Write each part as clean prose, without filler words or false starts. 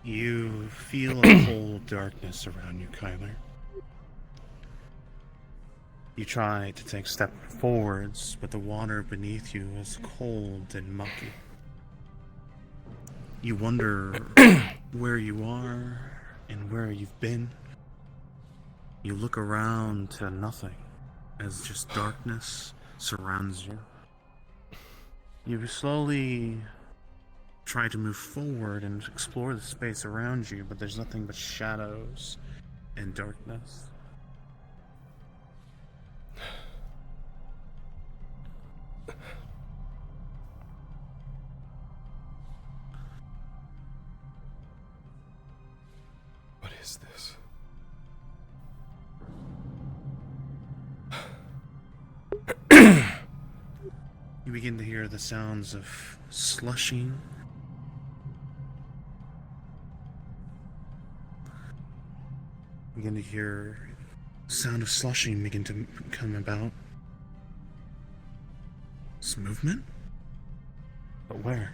You feel a cold darkness around you, Kyler. You try to take a step forwards, but the water beneath you is cold and mucky. You wonder where you are and where you've been. You look around to nothing, as just darkness surrounds you. You slowly try to move forward and explore the space around you, but there's nothing but shadows and darkness. What is this? You begin to hear the sounds of slushing. You begin to hear the sound of slushing begin to come about. This movement? But where?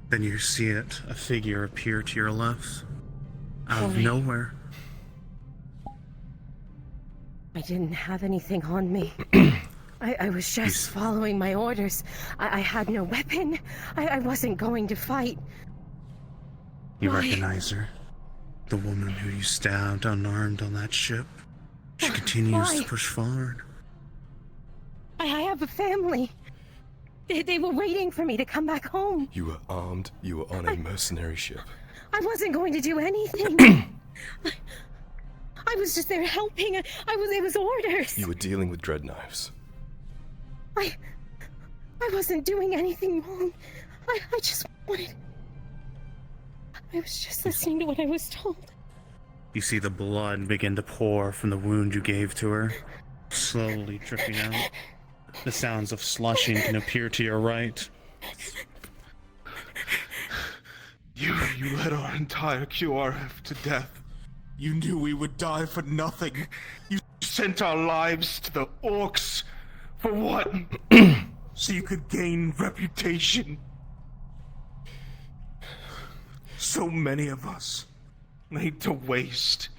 Then you see it, a figure appear to your left, out of nowhere. I didn't have anything on me. I was just following my orders. I had no weapon. I wasn't going to fight. You recognize her? The woman who you stabbed unarmed on that ship. She continues to push forward. I have a family. They were waiting for me to come back home. You were armed. You were on a mercenary ship. I wasn't going to do anything. I was just there helping. It was orders. You were dealing with dread knives. I wasn't doing anything wrong. I just wanted... I was just listening to what I was told. You see the blood begin to pour from the wound you gave to her, slowly dripping out. The sounds of slushing can appear to your right. You led our entire QRF to death. You knew we would die for nothing. You sent our lives to the orcs. For what? So you could gain reputation. So many of us laid to waste.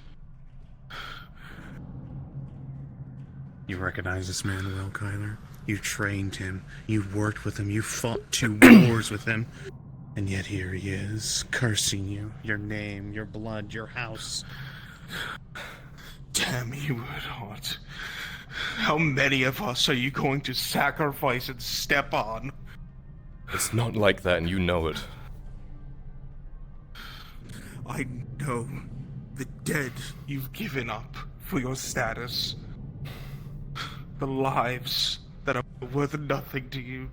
You recognize this man well, Kyler. You trained him. You worked with him. You fought 2 wars with him. And yet here he is, cursing you, your name, your blood, your house. Damn you, Woodheart. How many of us are you going to sacrifice and step on? It's not like that, and you know it. I know the dead you've given up for your status. The lives that are worth nothing to you.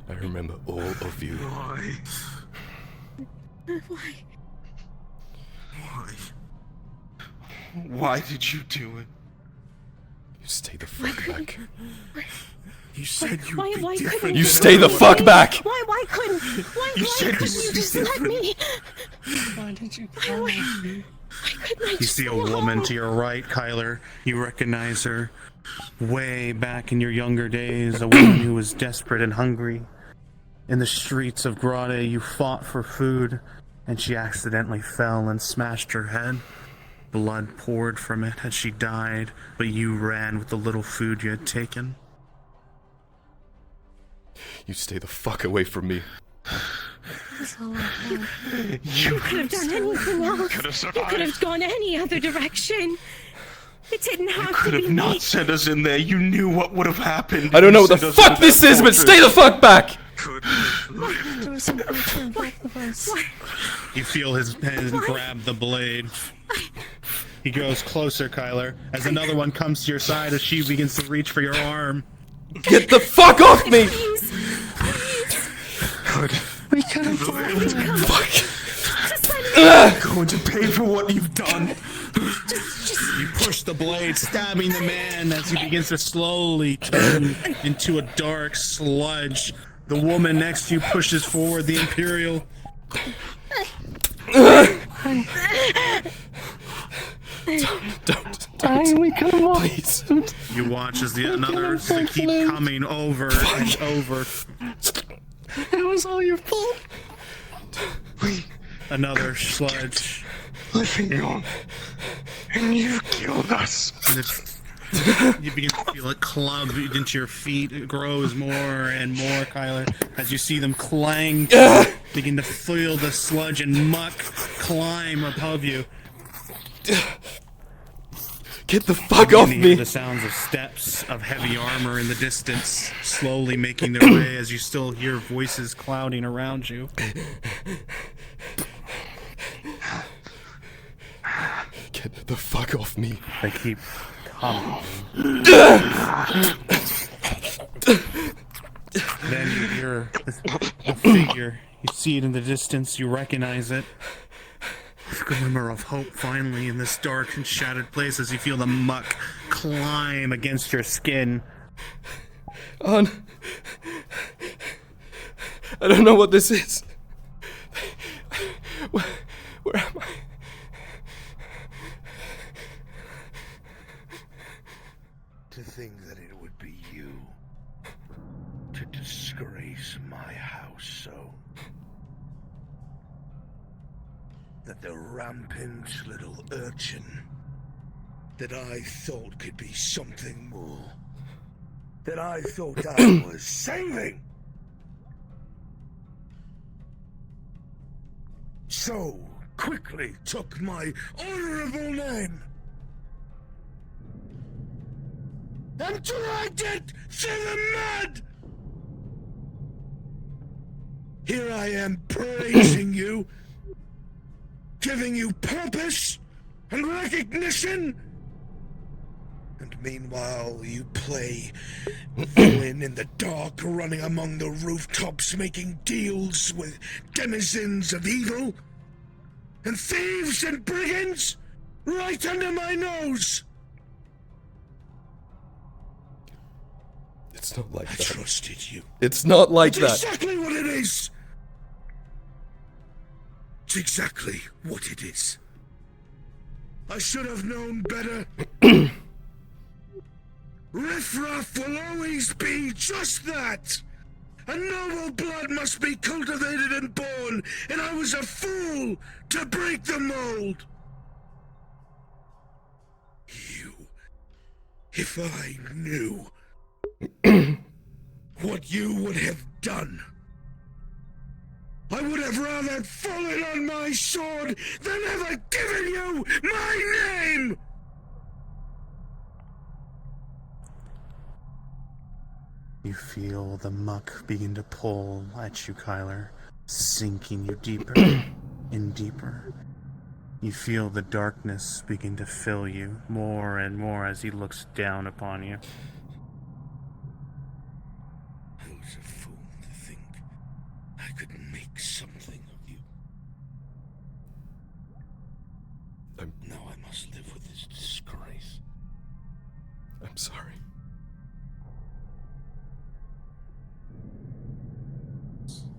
I remember all of you. Why? Why? Why? Why did you do it? You stay the fuck back. You said you'd Why be different. couldn't You you stay the let fuck me? back! Why couldn't you just let me? Why did you call me? Why couldn't I You just see a go woman home? to your right, Kyler. You recognize her. Way back in your younger days, a woman who was desperate and hungry. In the streets of Gradia, you fought for food, and she accidentally fell and smashed her head. Blood poured from it as she died, but you ran with the little food you had taken. You stay the fuck away from me. That's all I had. You could have done anything else. You could have gone any other direction. It didn't have You to could be have me. not sent us in there. You knew what would have happened. I don't know what You the sent us fuck to this that is, but fortress. stay the fuck back! You feel his hand grab the blade. He goes closer, Kyler, as another one comes to your side as she begins to reach for your arm. Get the fuck off me! Please. Good. We could have Fuck! Just let me. I'm going to pay for what you've done. You push the blade, stabbing the man as he begins to slowly turn into a dark sludge. The woman next to you pushes forward the Imperial. Don't. We could have won. Please. You watch as the others they keep coming over and over. It was all your fault. Another sludge. Living on. And you killed us. And you begin to feel it club into your feet. It grows more and more, Kyler, as you see them clang. Begin to feel the sludge and muck climb above you. Get the fuck off You hear me. the sounds of steps of heavy armor in the distance, slowly making their way as you still hear voices clouding around you. Get the fuck off me. They keep coming. Then you hear a figure. You see it in the distance. You recognize it. A glimmer of hope finally in this dark and shattered place as you feel the muck climb against your skin. I don't know what this is. Where am I? To think that it would be you to disgrace my house so that the rampant little urchin that I thought could be something more, that I thought I was saving, so quickly took my honorable name and dragged it through the mud! Here I am praising you, giving you purpose and recognition, and meanwhile you play villain in the dark, running among the rooftops, making deals with denizens of evil, and thieves and brigands right under my nose! It's not like I that. trusted you. It's not like That's that. exactly what it is! It's exactly what it is. I should have known better. Riffraff will always be just that. A noble blood must be cultivated and born, and I was a fool to break the mold. You, if I knew what you would have done, I would have rather fallen on my sword than ever given you my name! You feel the muck begin to pull at you, Kyler, sinking you deeper and deeper. You feel the darkness begin to fill you more and more as he looks down upon you. I was a fool to think I could make something of you. Now I must live with this disgrace. I'm sorry.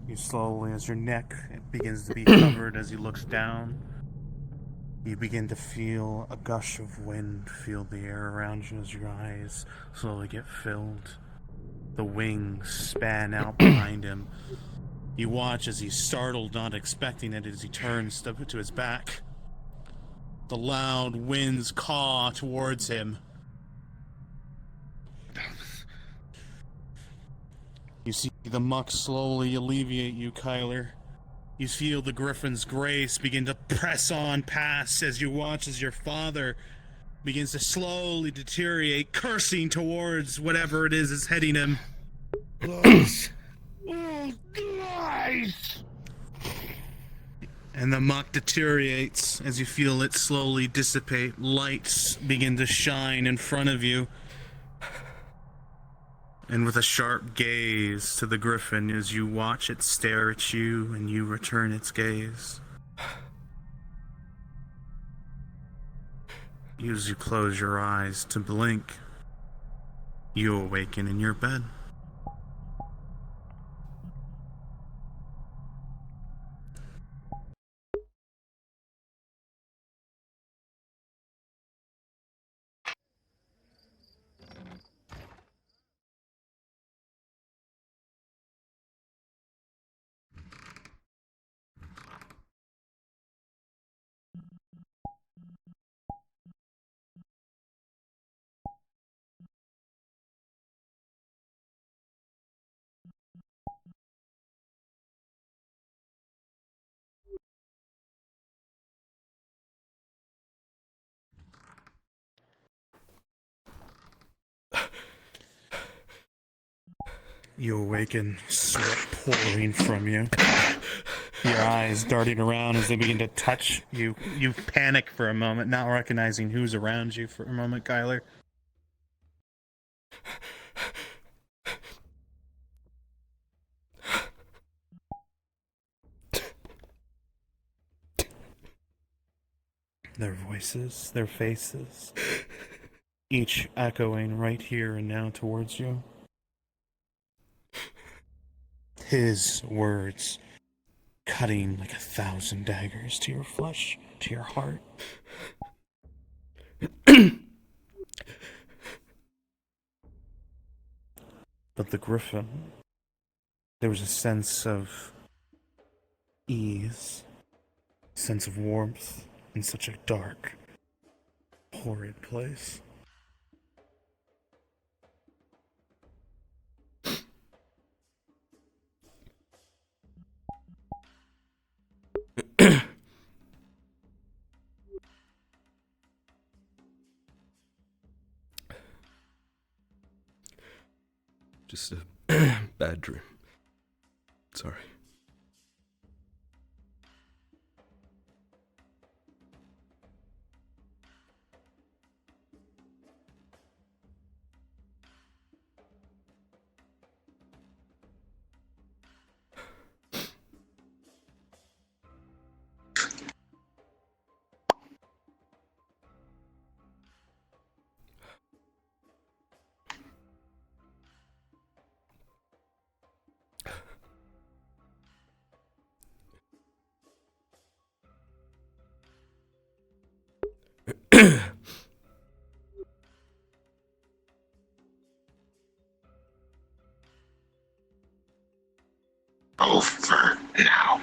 You slowly, as your neck begins to be covered as he looks down, you begin to feel a gush of wind fill the air around you as your eyes slowly get filled. The wings span out behind him. You watch as he's startled, not expecting it, as he turns to his back. The loud winds caw towards him. You see the muck slowly alleviate you, Kyler. You feel the griffin's grace begin to press on past as you watch as your father begins to slowly deteriorate, cursing towards whatever it is heading him. Lies! All lies! And the muck deteriorates as you feel it slowly dissipate. Lights begin to shine in front of you. And with a sharp gaze to the griffin as you watch it stare at you and you return its gaze. As you close your eyes to blink, you awaken in your bed. You awaken, sweat pouring from you. Your eyes darting around as they begin to touch you. You panic for a moment, not recognizing who's around you for a moment, Kyler. Their voices, their faces, each echoing right here and now towards you. His words cutting like 1,000 daggers to your flesh, to your heart. But the griffin, there was a sense of ease, sense of warmth in such a dark, horrid place. Just a bad dream. Sorry. Over now.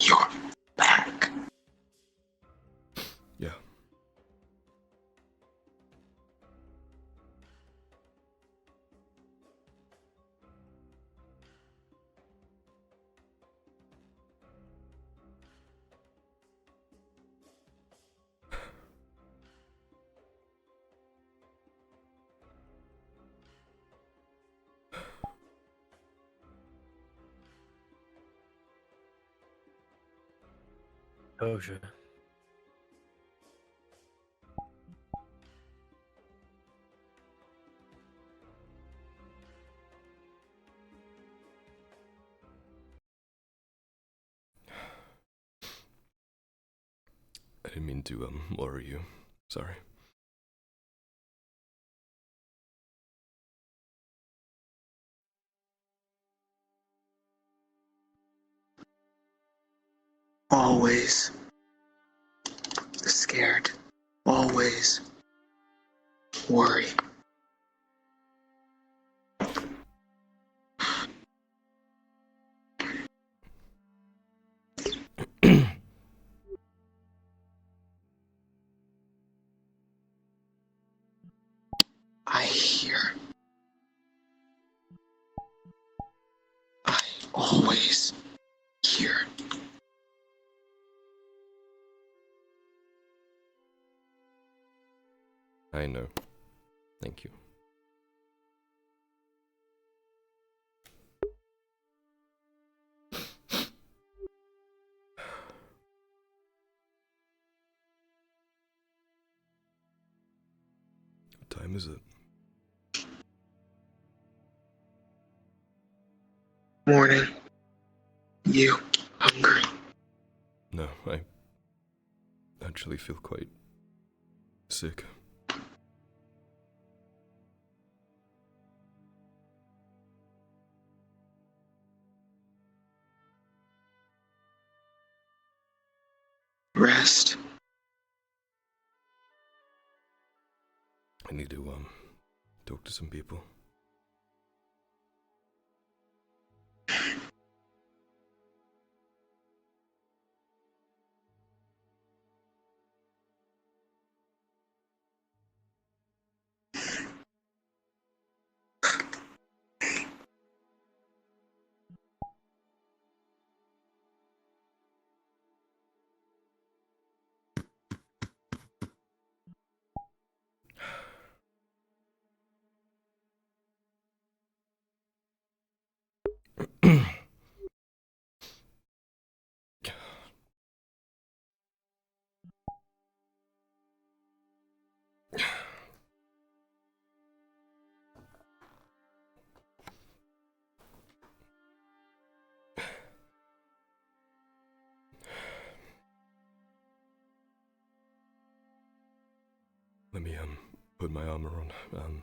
You're back. Yeah. Doja. I didn't mean to worry you. Sorry. Always scared. Always worry. I hear. I always hear. I know. Thank you. What time is it? Morning. You hungry? No, I actually feel quite sick. Rest. I need to talk to some people. Let me, put my armor on.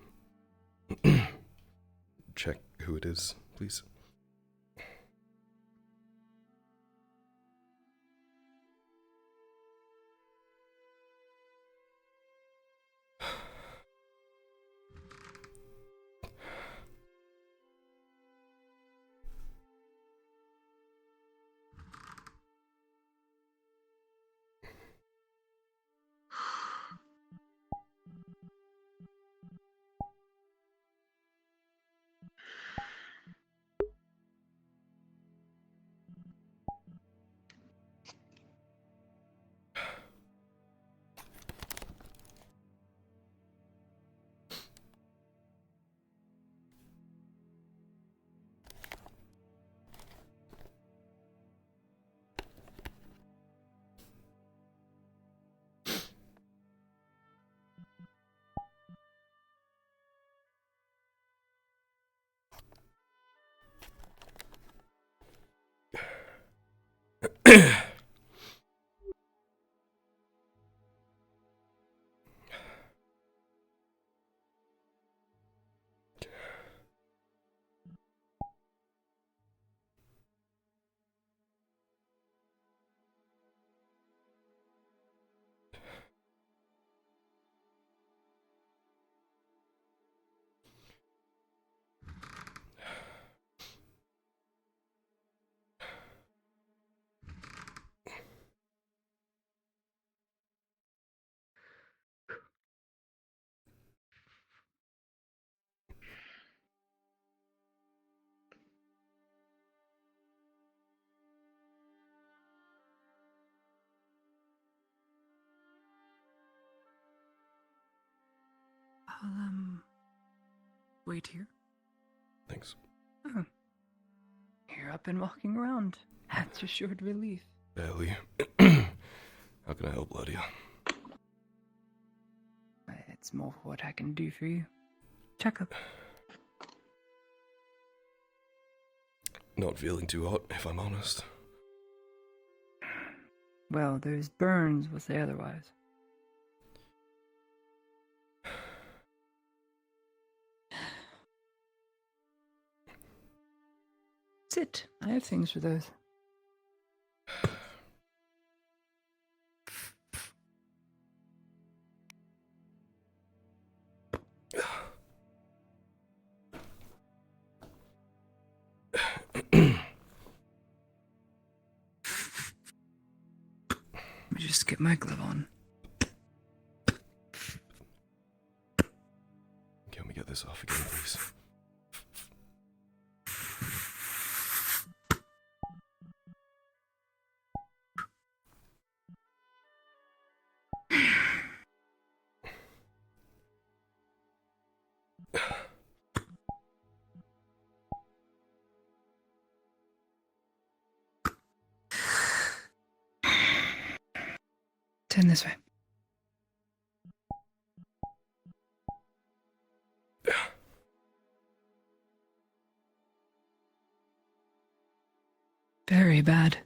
Check who it is, please. I'll, wait here. Thanks. Oh. Here I've been walking around. That's a short relief. Barely. How can I help, Gradia? It's more what I can do for you. Checkup. Not feeling too hot, if I'm honest. Well, there's burns, we'll say otherwise. Sit. I have things for those. Let me just get my glove on. Can we get this off again, please? Turn this way. Very bad.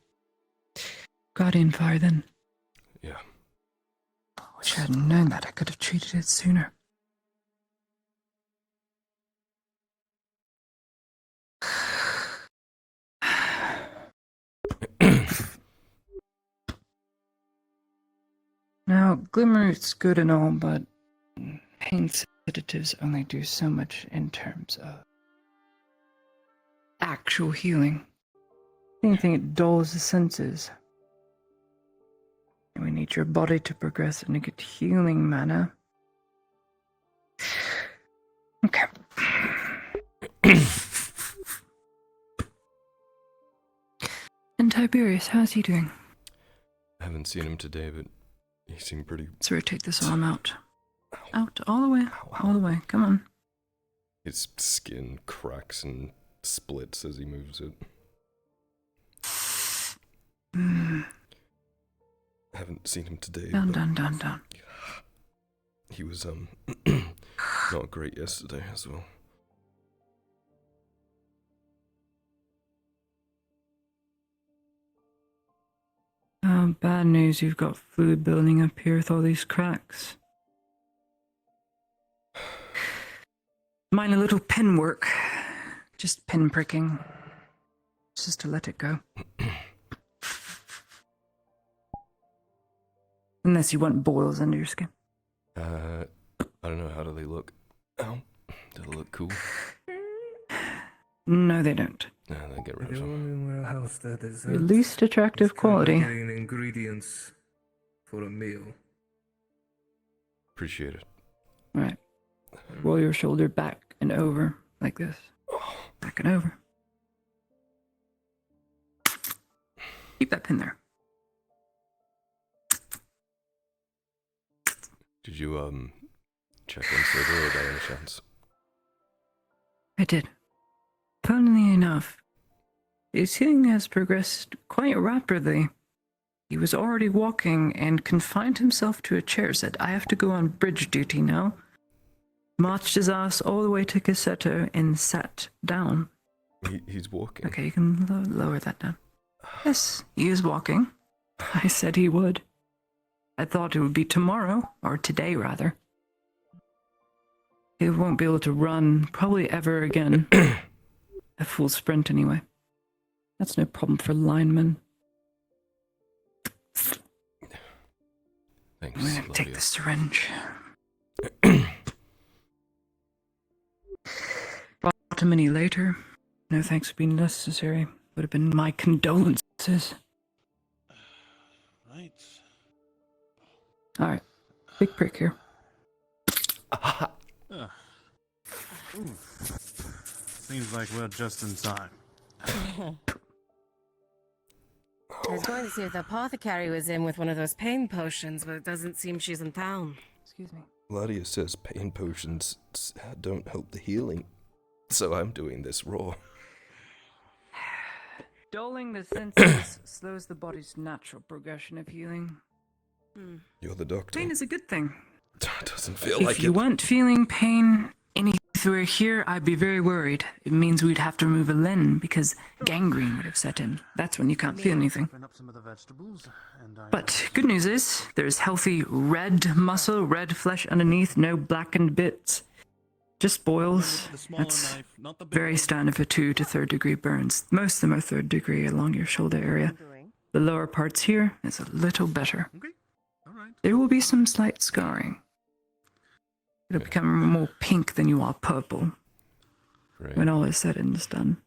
Guardian fire then. Yeah. Wish I hadn't known that. I could have treated it sooner. Now, Glimmer's good and all, but pain sedatives only do so much in terms of actual healing. Anything it dulls the senses. And we need your body to progress in a good healing manner. Okay. And Tiberius, how's he doing? I haven't seen him today, but he seemed pretty... Let's rotate this arm out. Out, all the way, Ow, all the way, come on. His skin cracks and splits as he moves it. Mm. I haven't seen him today. Down, but down, down, down. He was, not great yesterday as well. Bad news, you've got fluid building up here with all these cracks. Minor little pen work. Just pin pricking. Just to let it go. Unless you want boils under your skin. I don't know, how do they look? Oh, do they look cool? No, they don't. No, they get rid of The them. only warehouse that is Your least attractive quality. getting ingredients for a meal. Appreciate it. Alright. Roll your shoulder back and over, like this. Back and over. Keep that pin there. Did you, check on Silver by any chance? I did. Funnily enough, his healing has progressed quite rapidly. He was already walking and confined himself to a chair, said, I have to go on bridge duty now. Marched his ass all the way to Cassetto and sat down. He's walking. Okay, you can lower that down. Yes, he is walking. I said he would. I thought it would be tomorrow, or today rather. He won't be able to run probably ever again. A full sprint anyway. That's no problem for linemen. Thanks, I'm gonna take Claudia. the syringe. Brought him any later. No thanks would be necessary. Would have been my condolences. Right. Alright. Big prick here. Seems like we're just in time. I was going to see if the apothecary was in with one of those pain potions, but it doesn't seem she's in town. Excuse me. Claudia says pain potions don't help the healing, so I'm doing this raw. Dulling the senses slows the body's natural progression of healing. You're the doctor. Pain is a good thing. Doesn't feel If like you it. weren't feeling pain anywhere here, I'd be very worried. It means we'd have to remove a limb because gangrene would have set in. That's when you can't feel anything. Open up some of the vegetables, and I... But good news is, there's healthy red muscle, red flesh underneath, no blackened bits. Just boils. The smaller That's knife, not the big very one. standard for 2 to 3rd degree burns. Most of them are 3rd degree along your shoulder area. The lower parts here is a little better. Okay. All right. There will be some slight scarring. It'll become more pink than you are purple Great. when all is said and done.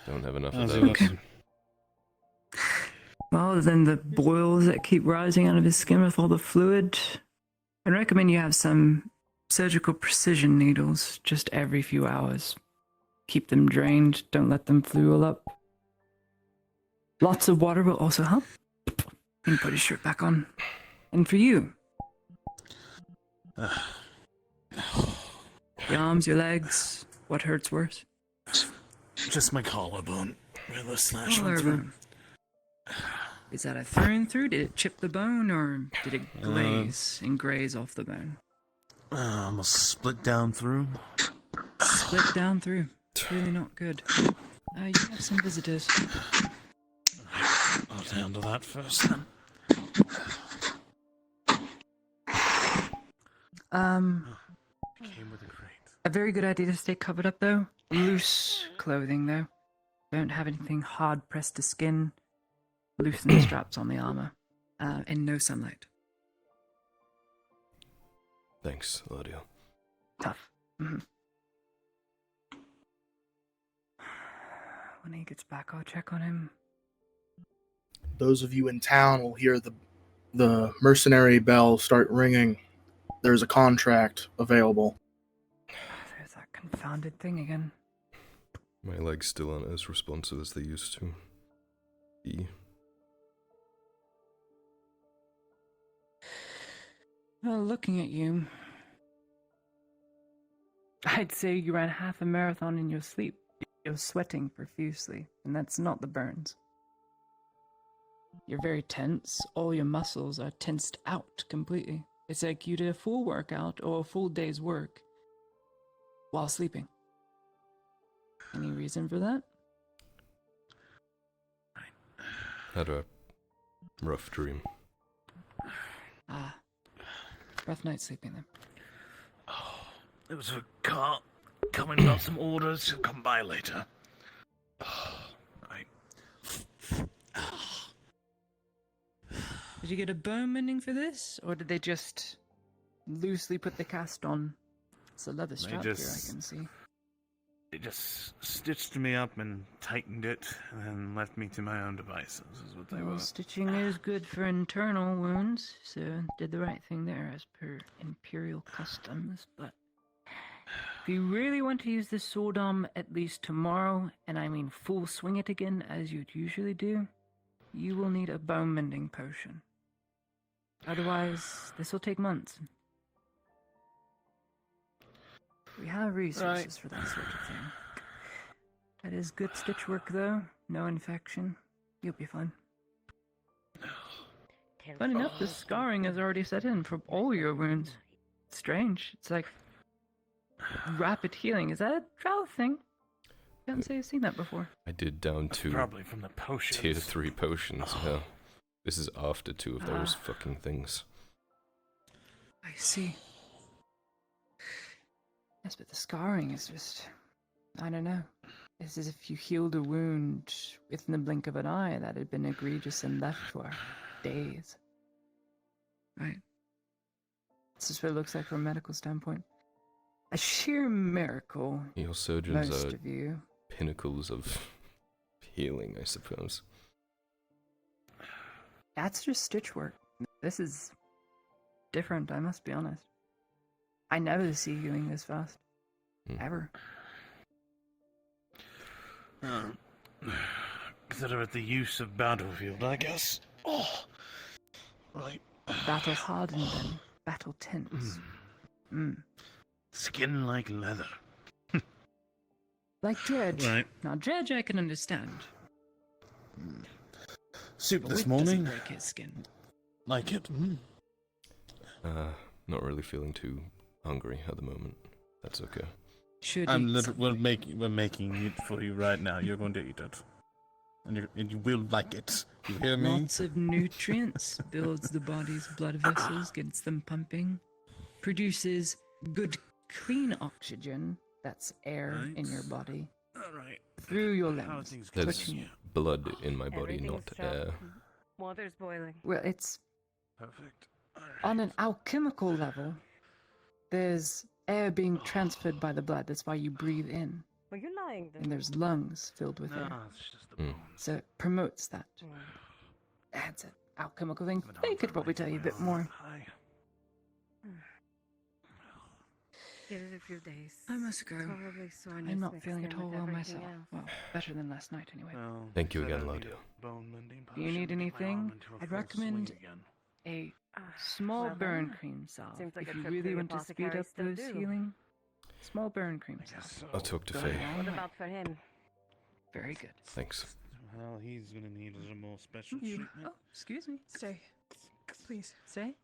Don't have enough Oh, of so that. Okay. Well, then the boils that keep rising out of his skin with all the fluid. I'd recommend you have some surgical precision needles just every few hours. Keep them drained, don't let them fuel up. Lots of water will also help. And put his shirt back on. And for you, your arms, your legs, what hurts worse? Just my collarbone. Where the slash went Collarbone. Is that a through? Did it chip the bone, or did it glaze and graze off the bone? Almost split down through. Split down through. It's really not good. You have some visitors. I'll handle that first then. Came with a crate. A very good idea to stay covered up though. Loose clothing though. Don't have anything hard pressed to skin. Loosen the straps on the armor. And no sunlight. Thanks, Claudia. Tough. Mhm. When he gets back, I'll check on him. Those of you in town will hear the mercenary bell start ringing. There's a contract available. There's that confounded thing again. My legs still aren't as responsive as they used to be. Well, looking at you, I'd say you ran half a marathon in your sleep. You're sweating profusely, and that's not the burns. You're very tense. All your muscles are tensed out completely. It's like you did a full workout or a full day's work while sleeping. Any reason for that? Had a rough dream. Ah, rough night sleeping then. It was a car coming about some orders. He'll come by later. Did you get a bone mending for this, or did they just loosely put the cast on? It's a leather strap here, I can see. They just stitched me up and tightened it, and then left me to my own devices, is what they Well, were. stitching is good for internal wounds, so did the right thing there as per Imperial customs, but if you really want to use this sword arm at least tomorrow, and I mean full swing it again as you'd usually do, you will need a bone mending potion. Otherwise, this will take months. We have resources for that sort of thing. That is good stitch work, though. No infection. You'll be fine. Funny enough, the scarring has already set in for all your wounds. Strange. It's like rapid healing. Is that a drow thing? Can't say I've seen that before. I did down to Probably from the potions. tier 3 potions. Yeah. This is after 2 of those fucking things. I see. Yes, but the scarring is just... I don't know. It's as if you healed a wound within the blink of an eye that had been egregious and left for days. Right. This is what it looks like from a medical standpoint. A sheer miracle, Your surgeons most are of you. pinnacles of healing, I suppose. That's just stitch work. This is different, I must be honest. I never see healing this fast. Ever. Consider it the use of battlefield, I guess. Oh, right. Battle hardened then. Battle tense. Skin like leather. Like Dredge. Right. Now, Dredge I can understand. Soup But this Wick doesn't morning. break his skin. Like it. Not really feeling too hungry at the moment. That's okay. Should I'm eat literally something. we're making it for you right now. You're going to eat it, and you will like it. You hear me? Lots of nutrients, builds the body's blood vessels, gets them pumping, produces good, clean oxygen, that's air in your body, All right. through your How are limbs. things There's going? blood in my body, Everything's not dropped. air. Water's boiling. Well, it's Perfect. All right. on an alchemical level. There's air being transferred by the blood. That's why you breathe in. Well, you're lying then. And there's lungs filled with air. No, it's just the bones. So it promotes that. That's an alchemical thing. They could probably tell you a bit more. Hi. Give it a few days. I must go. Probably soreness I'm not mixed feeling in at all with well everything myself. else. Well, better than last night anyway. Well, Thank you said again, I lad. need a bone mending Do you need potion to get my arm anything? into a I'd full recommend swing again. a Ah, small well burn then. cream salve. Seems like if a you trip to really the want to speed apothecary up still those due. healing, small burn cream I guess salve. so. I'll talk to Go Faye. ahead. All What right. about for him? Very good. Thanks. Well, he's gonna need a little more special You. treatment Oh, excuse me. Stay. Please, stay.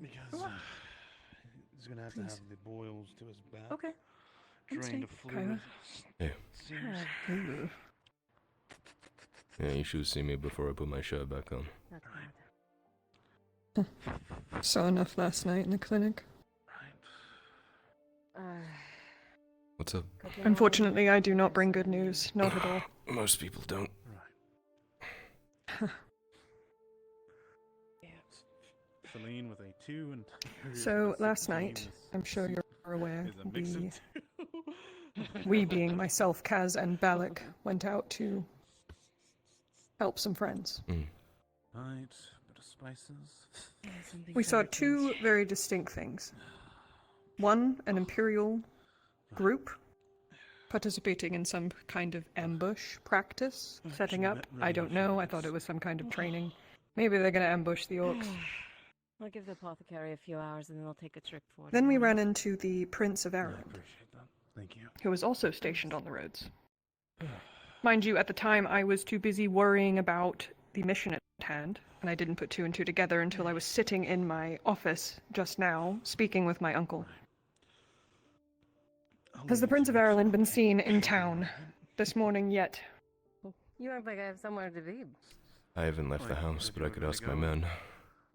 because What? he's gonna have to have the boils to his back. Okay. I'm Drain staying. the fluid. Yeah. Seems- Yeah, you should have seen me before I put my shirt back on. Not Saw enough last night in the clinic. bad. What's up? Cooking Unfortunately, I do not bring good news. Not at all. Most people don't. Feline with a 2 and So last night, I'm sure you're aware, is a mix of we being myself, Kaz, and Balak, went out to help some friends. Mm. Right, bit of spices. We saw two very distinct things. One, an Imperial group participating in some kind of ambush practice, setting up. I don't know, I thought it was some kind of training. Maybe they're gonna ambush the orcs. I'll give the apothecary a few hours and then I'll take a trip for it. Then we ran into the Prince of I Ireland, appreciate that. Thank you. who was also stationed on the roads. Mind you, at the time I was too busy worrying about the mission at hand, and I didn't put two and two together until I was sitting in my office just now, speaking with my uncle. Has the Prince of Ireland been seen in town this morning yet? You act like I have somewhere to be. I haven't left the house, but I could ask my men.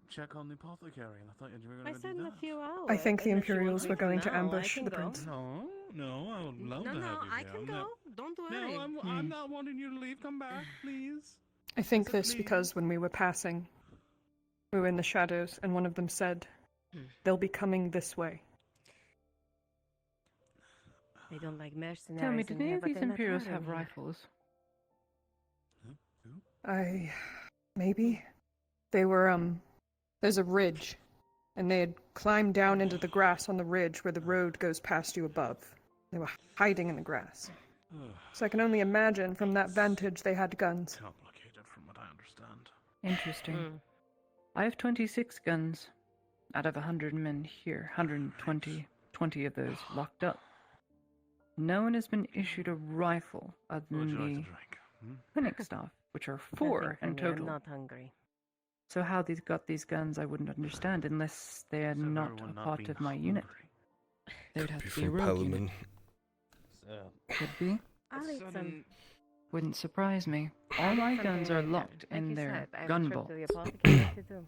check on the apothecary, and I thought you were I going to said do in a that. few hours. I think the Unless you want Imperials me were going to now, I ambush can the go. prince. No, I would love No, to have no, you I here. can go. Don't worry. No, I'm not wanting you to leave. Come back, please. I think Said this please. because when we were passing, we were in the shadows, and one of them said, "They'll be coming this way." They don't like mercenaries. Tell me, in did here, any of but these they're not Imperials hard have in here. rifles? Maybe. They were, there's a ridge, and they had climbed down into the grass on the ridge where the road goes past you above. They were hiding in the grass. So I can only imagine from that vantage they had guns. Complicated from what I understand. Interesting. I have 26 guns out of 100 men here, 120, 20 of those locked up. No one has been issued a rifle other What would than you like the to drink? clinic staff, which are Nothing 4 for in me, total. I'm not hungry. So how these got these guns, I wouldn't understand unless they are So not everyone a not part being of my unit. hungry. They would Could have be to be a from rogue unit. Palamon. Could be. I'll eat some. Wouldn't surprise me. All my Something guns are later. locked Like in you their said, I have gun a trip bolts. to the apothecary to do.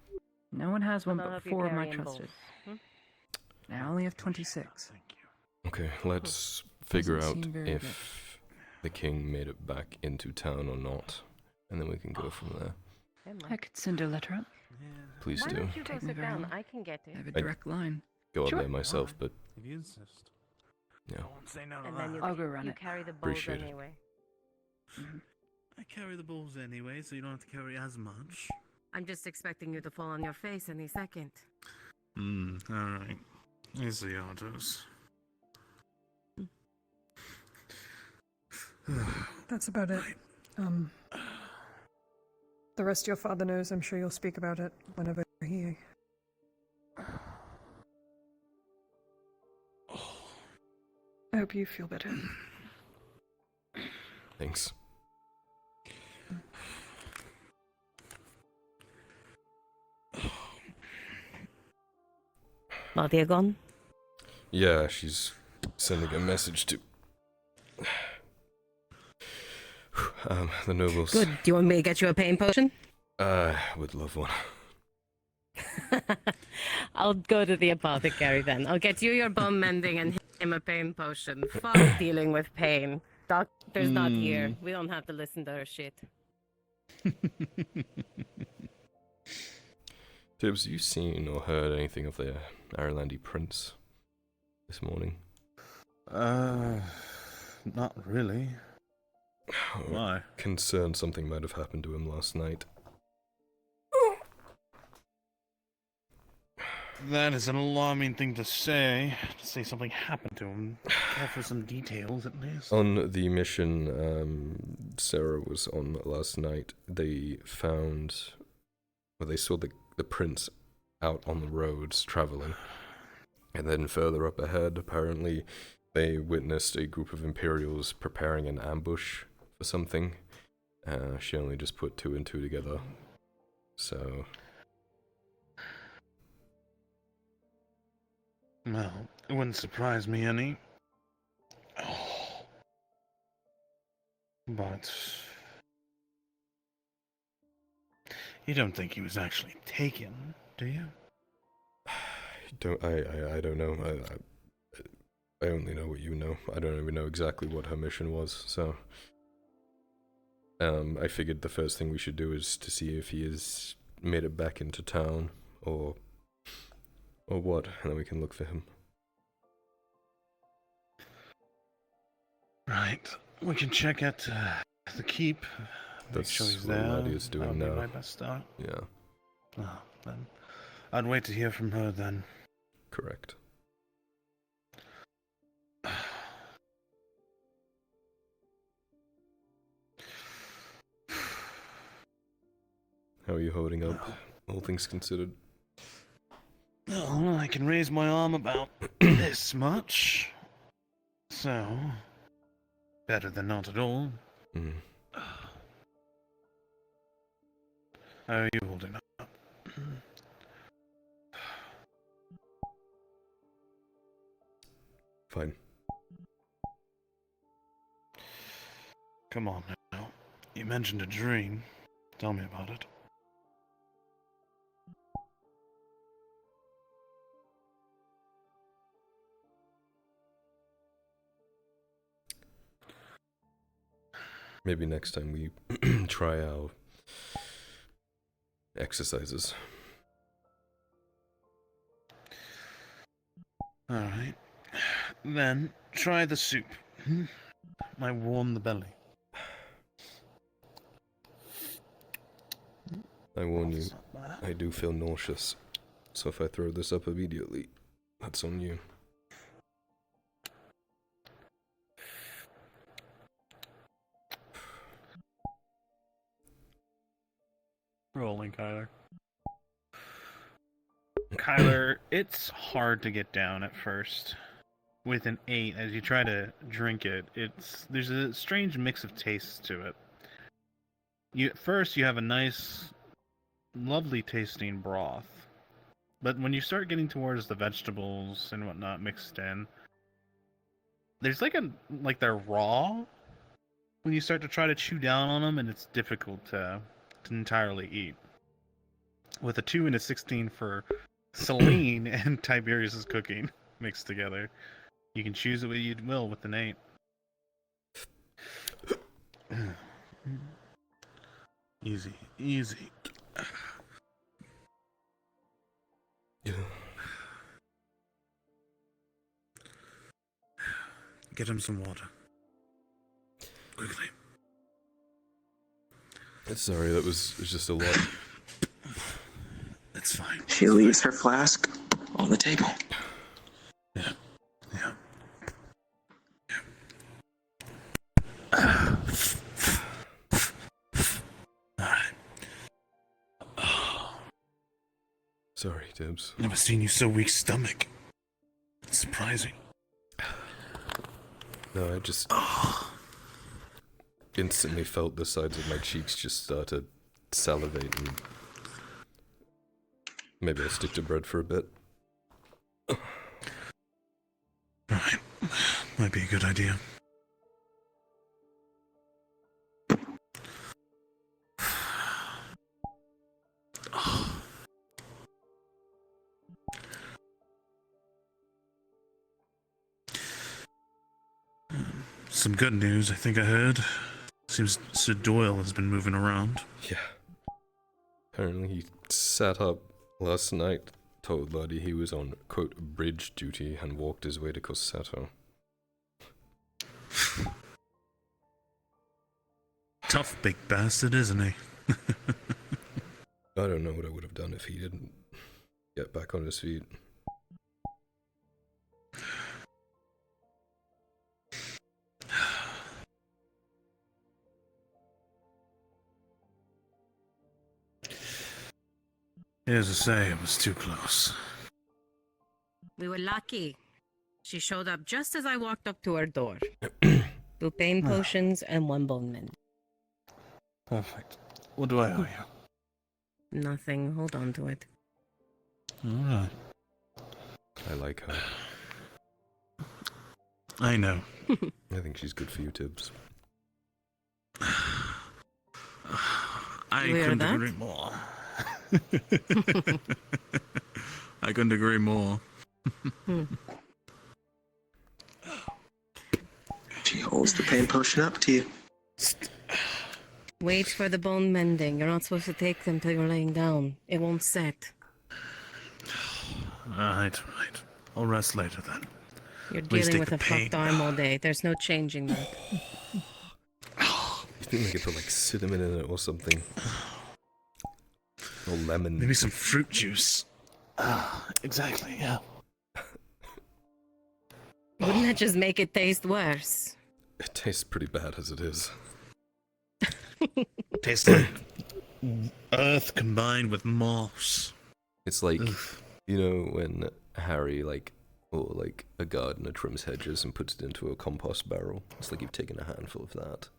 No one has one But I'll but help you 4 of my carry 'em both. trusted. Hmm? I only have 26. Thank you. Okay, let's figure Doesn't out seem very if the king made it back into town or not, and then we can go from there. I could send a letter up. Please Why do. don't you go Take me sit very down? long. I can get I it. have a direct line. Go up Sure. there myself, Alright. but If you insist. yeah. I won't say no to And that. then you, I'll go run you it. carry the bowls Appreciate it. anyway. I carry the balls anyway, so you don't have to carry as much. I'm just expecting you to fall on your face any second. Alright. I see how it is. That's about it. The rest your father knows. I'm sure you'll speak about it whenever he... I hope you feel better. Thanks. Nadia gone? Yeah, she's sending a message to the nobles. Good. Do you want me to get you a pain potion? Would love one. I'll go to the apothecary then. I'll get you your bum mending and him a pain potion. Fuck dealing with pain. Doctor's not here. We don't have to listen to her shit. Tibbs, you seen or heard anything of the Irelandy prince this morning? Not really. Why? Concerned something might have happened to him last night. That is an alarming thing to say something happened to him. Care for some details, at least. On the mission Sarah was on last night, they saw the prince out on the roads traveling. And then further up ahead, apparently, they witnessed a group of Imperials preparing an ambush for something. She only just put 2 and 2 together. So... Well, it wouldn't surprise me any. But... You don't think he was actually taken, do you? I don't know. I only know what you know. I don't even know exactly what her mission was, so... I figured the first thing we should do is to see if he has made it back into town, or what, and then we can look for him. Right. We can check at the keep. Make That's sure he's what there. Gradia's doing That'll be now. my best start. Yeah, Oh, then I'd wait to hear from her then. correct. How are you holding up, all things considered? Well, I can raise my arm about this much. So, better than not at all. Mm. How are you holding up? Fine. Come on now. You mentioned a dream. Tell me about it. Maybe next time we try our exercises. Alright. Then, try the soup. Might warm the belly. I warn you, I do feel nauseous. So if I throw this up immediately, that's on you. Rolling, Kyler. Kyler, it's hard to get down at first. With an 8, as you try to drink it, there's a strange mix of tastes to it. At first you have a nice, lovely tasting broth. But when you start getting towards the vegetables and whatnot mixed in, there's like they're raw when you start to try to chew down on them, and it's difficult to entirely eat. With a 2 and a 16 for Celine and Tiberius's cooking mixed together, you can choose it what you will with an 8. Easy, easy. Yeah. Get him some water. Quickly. Sorry, that was just a lot. It's fine. She leaves her flask on the table. Yeah. Yeah. Alright. Sorry, Tibbs. Never seen you so weak stomach. It's surprising. No, I just instantly felt the sides of my cheeks just start to salivate, and maybe I'll stick to bread for a bit. Right. Might be a good idea. Some good news, I think I heard. Seems Sir Doyle has been moving around. Yeah. Apparently he sat up last night, told Lottie he was on, quote, bridge duty, and walked his way to Corsetto. Tough big bastard, isn't he? I don't know what I would have done if he didn't get back on his feet. As I say, it was too close. We were lucky. She showed up just as I walked up to her door. 2 pain potions and 1 bone mend. Perfect. What do I owe you? Nothing. Hold on to it. Alright. I like her. I know. I think she's good for you, Tibbs. I You hear couldn't that? agree more. I couldn't agree more. She holds the pain potion up to you. Wait for the bone mending. You're not supposed to take them till you're laying down. It won't set. Right. I'll rest later then. You're Please dealing take with the a pain. fucked arm all day. There's no changing that. You think they could put like cinnamon in it or something? Or lemon. Maybe some fruit juice. Exactly, yeah. Wouldn't that just make it taste worse? It tastes pretty bad as it is. Tastes like earth combined with moss. It's like, Ugh. you know, when Harry, or a gardener trims hedges and puts it into a compost barrel. It's like you've taken a handful of that.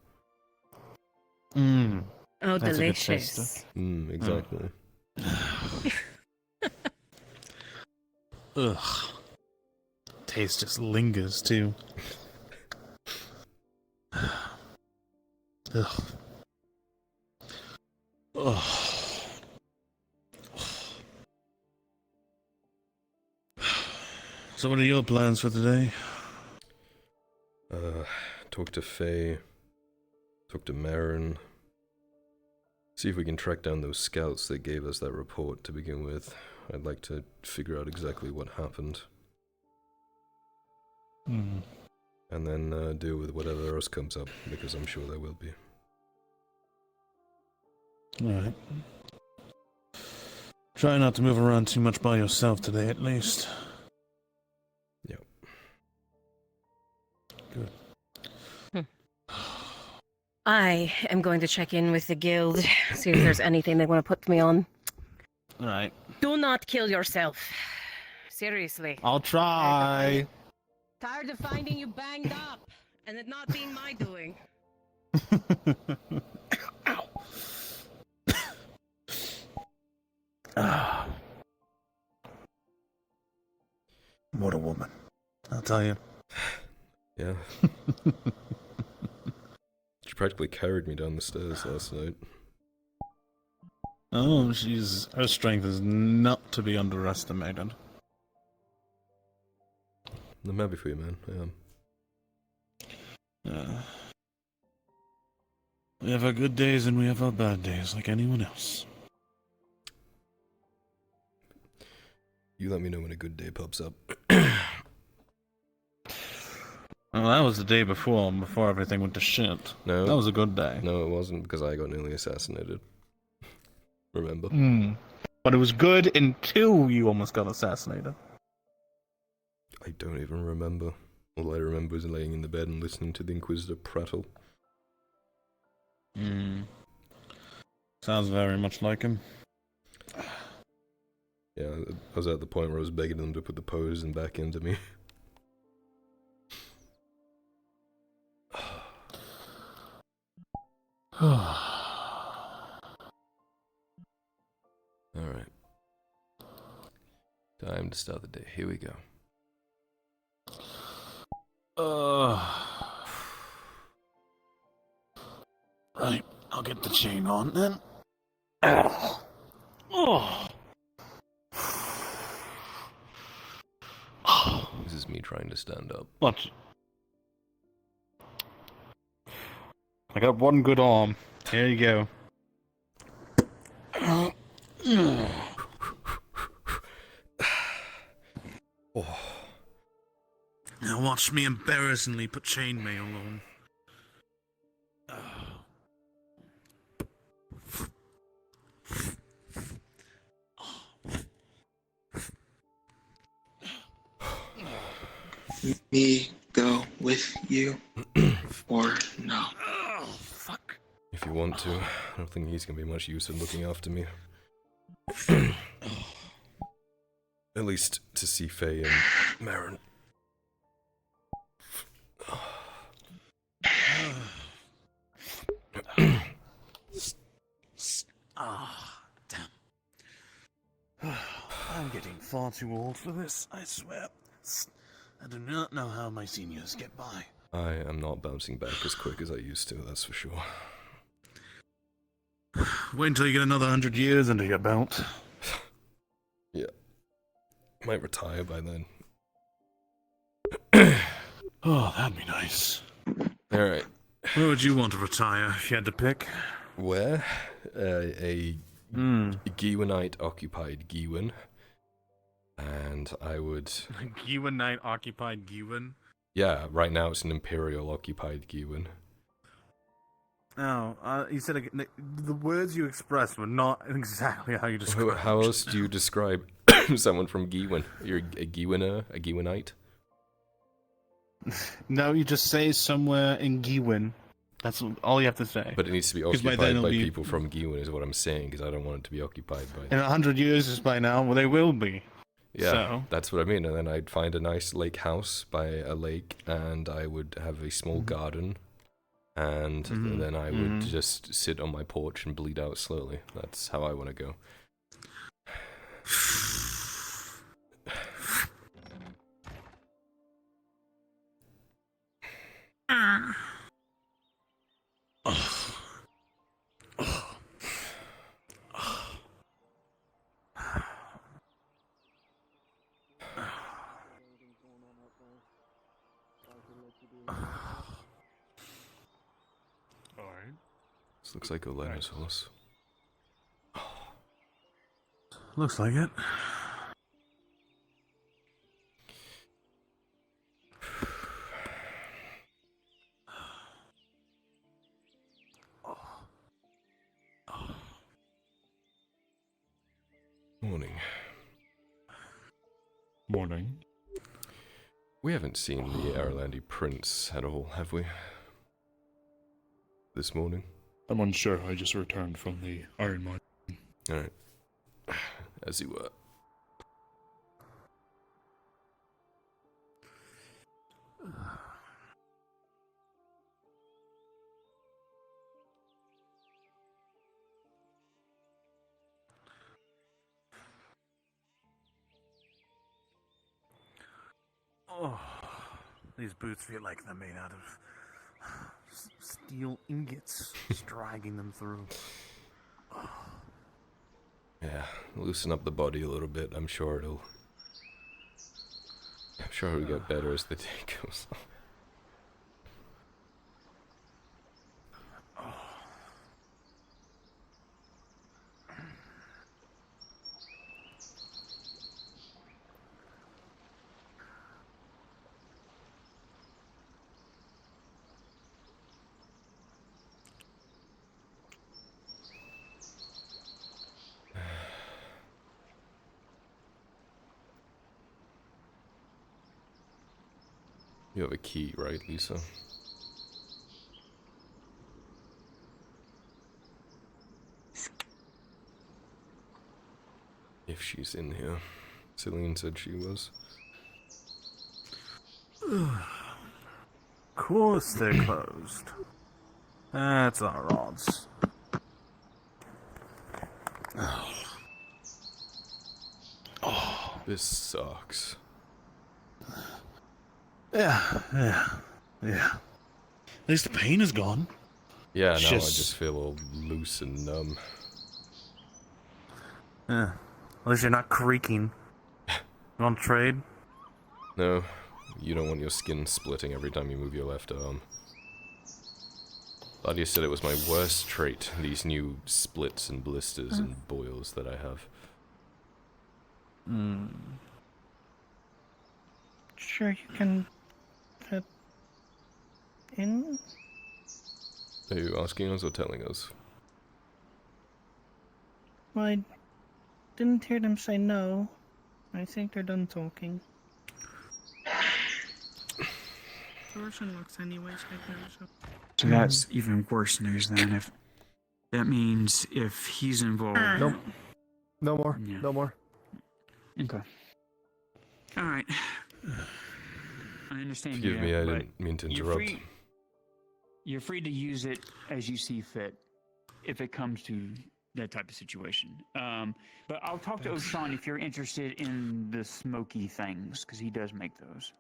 Mmm. Oh, That's a good delicious. Exactly. Ugh. Taste just lingers too. Ugh. Oh. So what are your plans for today? Talk to Faye. talk to Marin. See if we can track down those scouts that gave us that report to begin with. I'd like to figure out exactly what happened. And then deal with whatever else comes up, because I'm sure there will be. Alright. Try not to move around too much by yourself today, at least. Yep. Good. I am going to check in with the guild, see if there's anything they want to put me on. Alright. Do not kill yourself. Seriously. I'll try. Tired of finding you banged up and it not being my doing. What a woman. I'll tell you. Yeah. She practically carried me down the stairs last night. Oh, her strength is not to be underestimated. I'm happy for you, man. I am. We have our good days and we have our bad days, like anyone else. You let me know when a good day pops up. Well, that was the day before everything went to shit. No. That was a good day. No, it wasn't, because I got nearly assassinated. Remember? But it was good until you almost got assassinated. I don't even remember. All I remember is laying in the bed and listening to the Inquisitor prattle. Sounds very much like him. Yeah, I was at the point where I was begging them to put the poison back into me. Alright. Time to start the day. Here we go. Right, I'll get the chain on then. This is me trying to stand up. What? I got one good arm. Here you go. Now watch me embarrassingly put chainmail on. Me go with you or no? Oh, fuck. If you want to. I don't think he's gonna be much use in looking after me. At least to see Faye and Marin. Damn. I'm getting far too old for this, I swear. I do not know how my seniors get by. I am not bouncing back as quick as I used to, that's for sure. Wait until you get another 100 years under your belt. Yeah. Might retire by then. Oh, that'd be nice. Alright. Where would you want to retire if you had to pick? Where? A Giwanite occupied Giwan. And I would... Giwanite occupied Giwan? Yeah, right now it's an Imperial occupied Giwan. Oh, you said the words you expressed were not exactly how you described. How else do you describe someone from Giwan? You're a Giwaner? A Giwanite? No, you just say somewhere in Giwan. That's all you have to say. But it needs to be occupied by people from Giwan is what I'm saying, because I don't want it to be occupied by... In 100 years is by now, well, they will be. Yeah, so. That's what I mean. And then I'd find a nice lake house by a lake, and I would have a small garden, and then I would just sit on my porch and bleed out slowly. That's how I want to go. Alright. This looks like Olena's horse. Looks like it. Morning. Morning. We haven't seen the Aralandi prince at all, have we? This morning? I'm unsure. I just returned from the iron mine. Alright. As you were. Oh, these boots feel like they're made out of steel ingots, just dragging them through. Yeah, loosen up the body a little bit. I'm sure it'll get better as the day goes on. You have a key, right, Lisa? If she's in here. Celine said she was. Of course they're closed. That's our odds. Oh, this sucks. Yeah. At least the pain is gone. Yeah, It's now I just- just feel all loose and numb. Yeah. At least you're not creaking. You want to trade? No, you don't want your skin splitting every time you move your left arm. Gladia said it was my worst trait, these new splits and blisters and boils that I have. Sure you can fit in? Are you asking us or telling us? Well, I didn't hear them say no. I think they're done talking. Torsion looks anyways like that. So that's even worse news then. If that means if he's involved. Nope. No more. Yeah. No more. Okay. All right. I understand. Forgive me, I didn't mean to interrupt. You're free to use it as you see fit, if it comes to that type of situation. But I'll talk to Oshan if you're interested in the smoky things, because he does make those.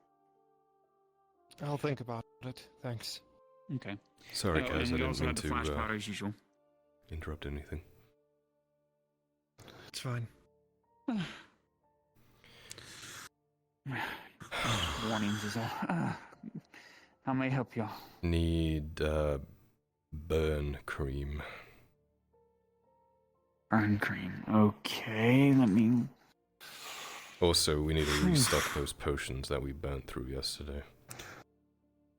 I'll think about it. Thanks. Okay. Sorry, guys, and I we didn't also mean have the flash to powder as usual. interrupt anything. It's fine. Warnings is all. How may I help you? Need, burn cream. Burn cream. Okay, let me... Also, we need to restock those potions that we burnt through yesterday.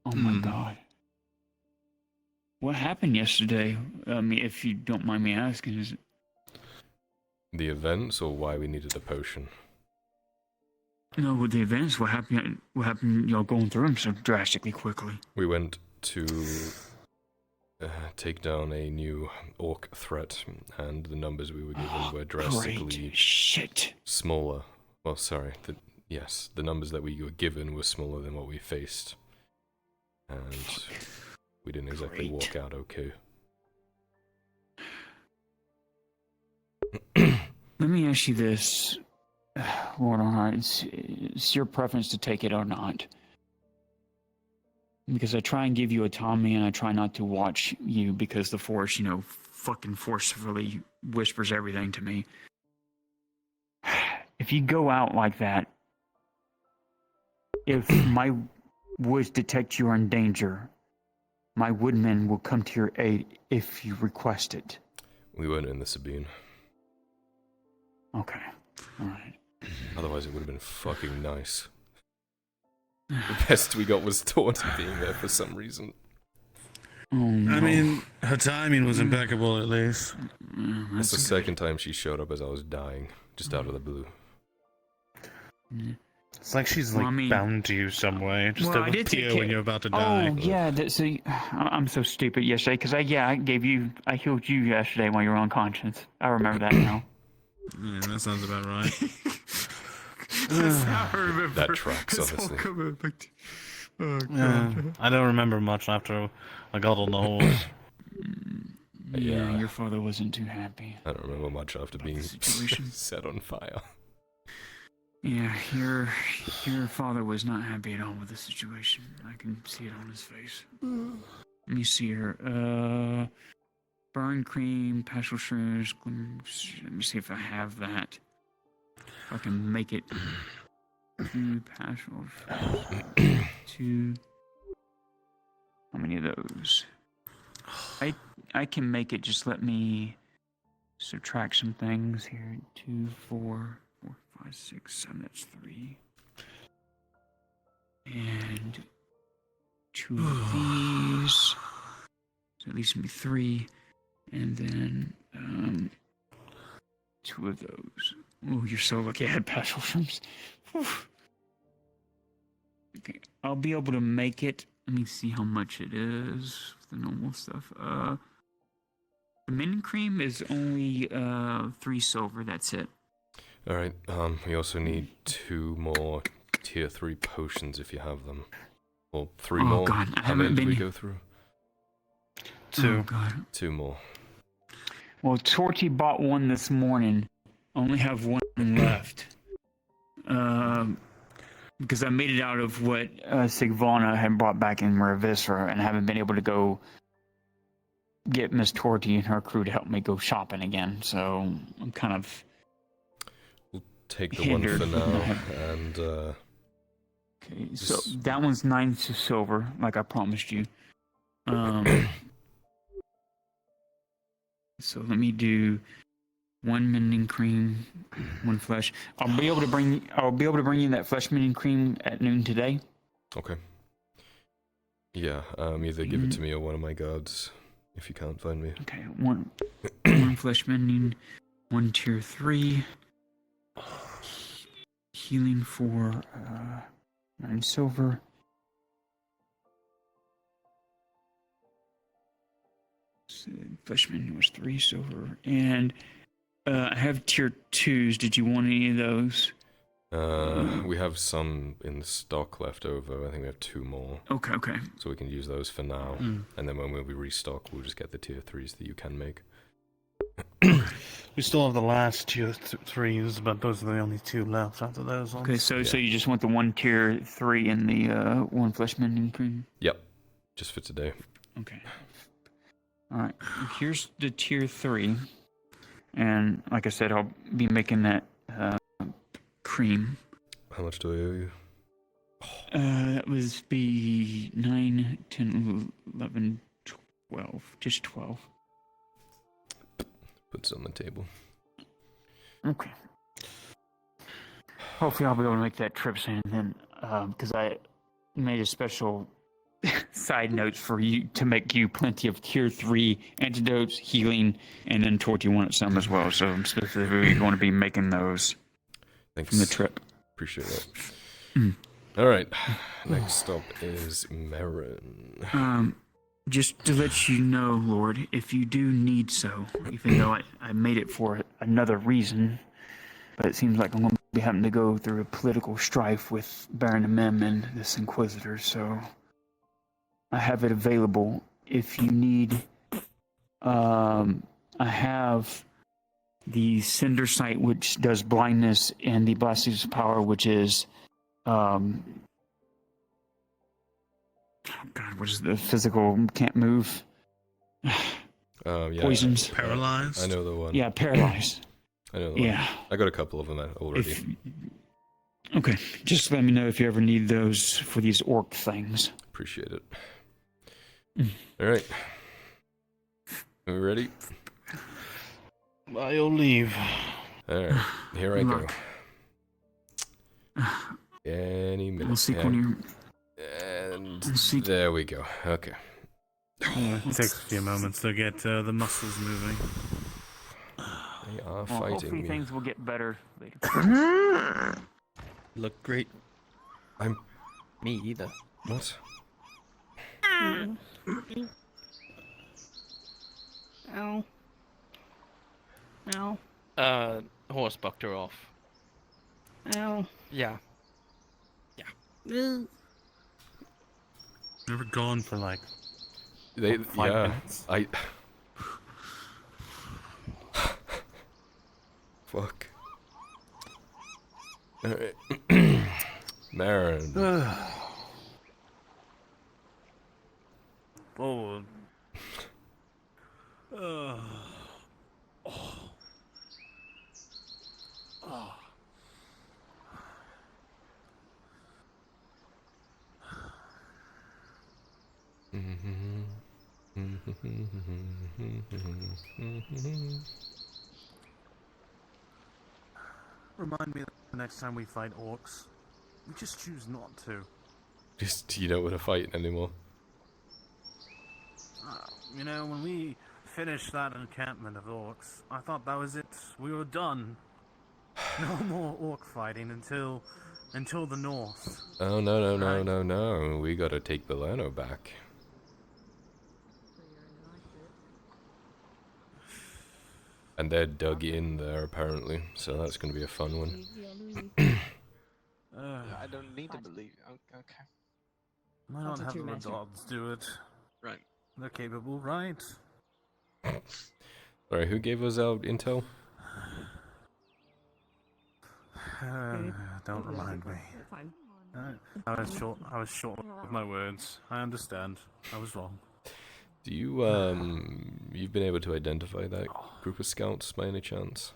Oh my god. What happened yesterday? If you don't mind me asking, is it... The events, or why we needed a potion? No, with the events, what happened y'all going through them so drastically quickly? We went to take down a new orc threat, and the numbers we were given were drastically smaller. Well, sorry, the numbers that we were given were smaller than what we faced. And we didn't exactly walk out okay. Let me ask you this, Lord Onheart. It's your preference to take it or not. Because I try and give you autonomy, and I try not to watch you because the Force, fucking forcefully whispers everything to me. If you go out like that, if my woods detect you are in danger, my woodmen will come to your aid if you request it. We weren't in the Sabine. Okay. Alright. Otherwise, it would have been fucking nice. The best we got was Taunty being there for some reason. Oh, no. I mean, her timing was impeccable, at least. That's the second time she showed up as I was dying, just out of the blue. It's like she's like bound to you some way, just to appear when you're about to die. Oh yeah, I'm so stupid yesterday because I healed you yesterday while you were unconscious. I remember that now. Yeah, that sounds about right. I remember. That tracks, honestly. Oh, yeah, I don't remember much after I got on the horse. Yeah, your father wasn't too happy. I don't remember much after being set on fire. Yeah, your father was not happy at all with the situation. I can see it on his face. Let me see here. Burn cream, pastel shrooms. Let me see if I have that. If I can make it. 2 pastel. 2. How many of those? I can make it. Just let me subtract some things here. 2, 4, 5, 6, 7. That's 3. And 2 of these. So at least maybe 3. And then 2 of those. Oh, you're so lucky I had pastel shrooms. Okay, I'll be able to make it. Let me see how much it is. The normal stuff. The mini cream is only 3 silver. That's it. All right. We also need 2 more tier 3 potions if you have them, or 3 more. Oh God, I How many haven't did we been. go through? 2. Oh God. 2 more. Well, Torty bought 1 this morning. Only have 1 left. Because I made it out of what Sigvana had brought back in Revisra, and haven't been able to go get Miss Torty and her crew to help me go shopping again. So I'm kind of Take the hindered. 1 for now, and Okay, so that one's 9 silver, like I promised you. So let me do 1 mending cream, 1 flesh. I'll be able to bring you that flesh mending cream at noon today. Okay. Yeah, either give it to me or one of my guards if you can't find me. Okay, 1 flesh mending, 1 tier 3. Healing for 9 silver. So flesh mending was 3 silver. And I have tier 2s. Did you want any of those? We have some in stock left over. I think we have 2 more. Okay. So we can use those for now. And then when we restock, we'll just get the tier 3s that you can make. We still have the last tier 3s, but those are the only 2 left after those ones. Okay, so you just want the 1 tier 3 and the 1 flesh mending cream? Yep. Just for today. Okay. Alright, here's the tier 3. And like I said, I'll be making that cream. How much do I owe you? That was be 9, 10, 11, 12. Just 12. Put some on the table. Okay. Hopefully I'll be able to make that trip soon then, because I made a special side notes for you to make you plenty of tier 3 antidotes, healing, and then Torty wanted some as well, so I'm specifically going to be making those. Thanks. From the trip. Appreciate that. Alright, next up is Marin. Just to let you know, Lord, if you do need so, even though I made it for another reason, but it seems like I'm going to be having to go through a political strife with Baron Mem and this Inquisitor, so I have it available if you need. I have the Cinder Sight, which does blindness, and the Blasphemous Power, which is God, what is the physical can't move? Yeah. Poisons. Paralyzed? I know the one. Yeah, paralyzed. I know the one. Yeah. I got a couple of them already. Okay, just let me know if you ever need those for these orc things. Appreciate it. Alright. Are we ready? By your leave. Alright, here I go. Look. Any minute. We'll seek one of your... And We'll seek... there we go. Okay. It takes a few moments to get the muscles moving. They are Well, fighting hopefully me. things will get better later. Look great. I'm... Me either. What? Ow. Ow. Horse bucked her off. Ow. Yeah. Never gone for like They, 5 yeah, minutes. I... Fuck. Alright. Marin. Forward. Remind me the next time we fight orcs. We just choose not to. Just, you don't want to fight anymore. You know, when we finished that encampment of orcs, I thought that was it. We were done. No more orc fighting until the north. Oh, no. We gotta take Belano back. And they're dug in there, apparently, so that's gonna be a fun one. I don't need to believe. Okay. Why not have the Redods do it? Right. They're capable, right? Sorry, who gave us our intel? Don't remind me. I was short of my words. I understand. I was wrong. Do you, you've been able to identify that group of scouts by any chance?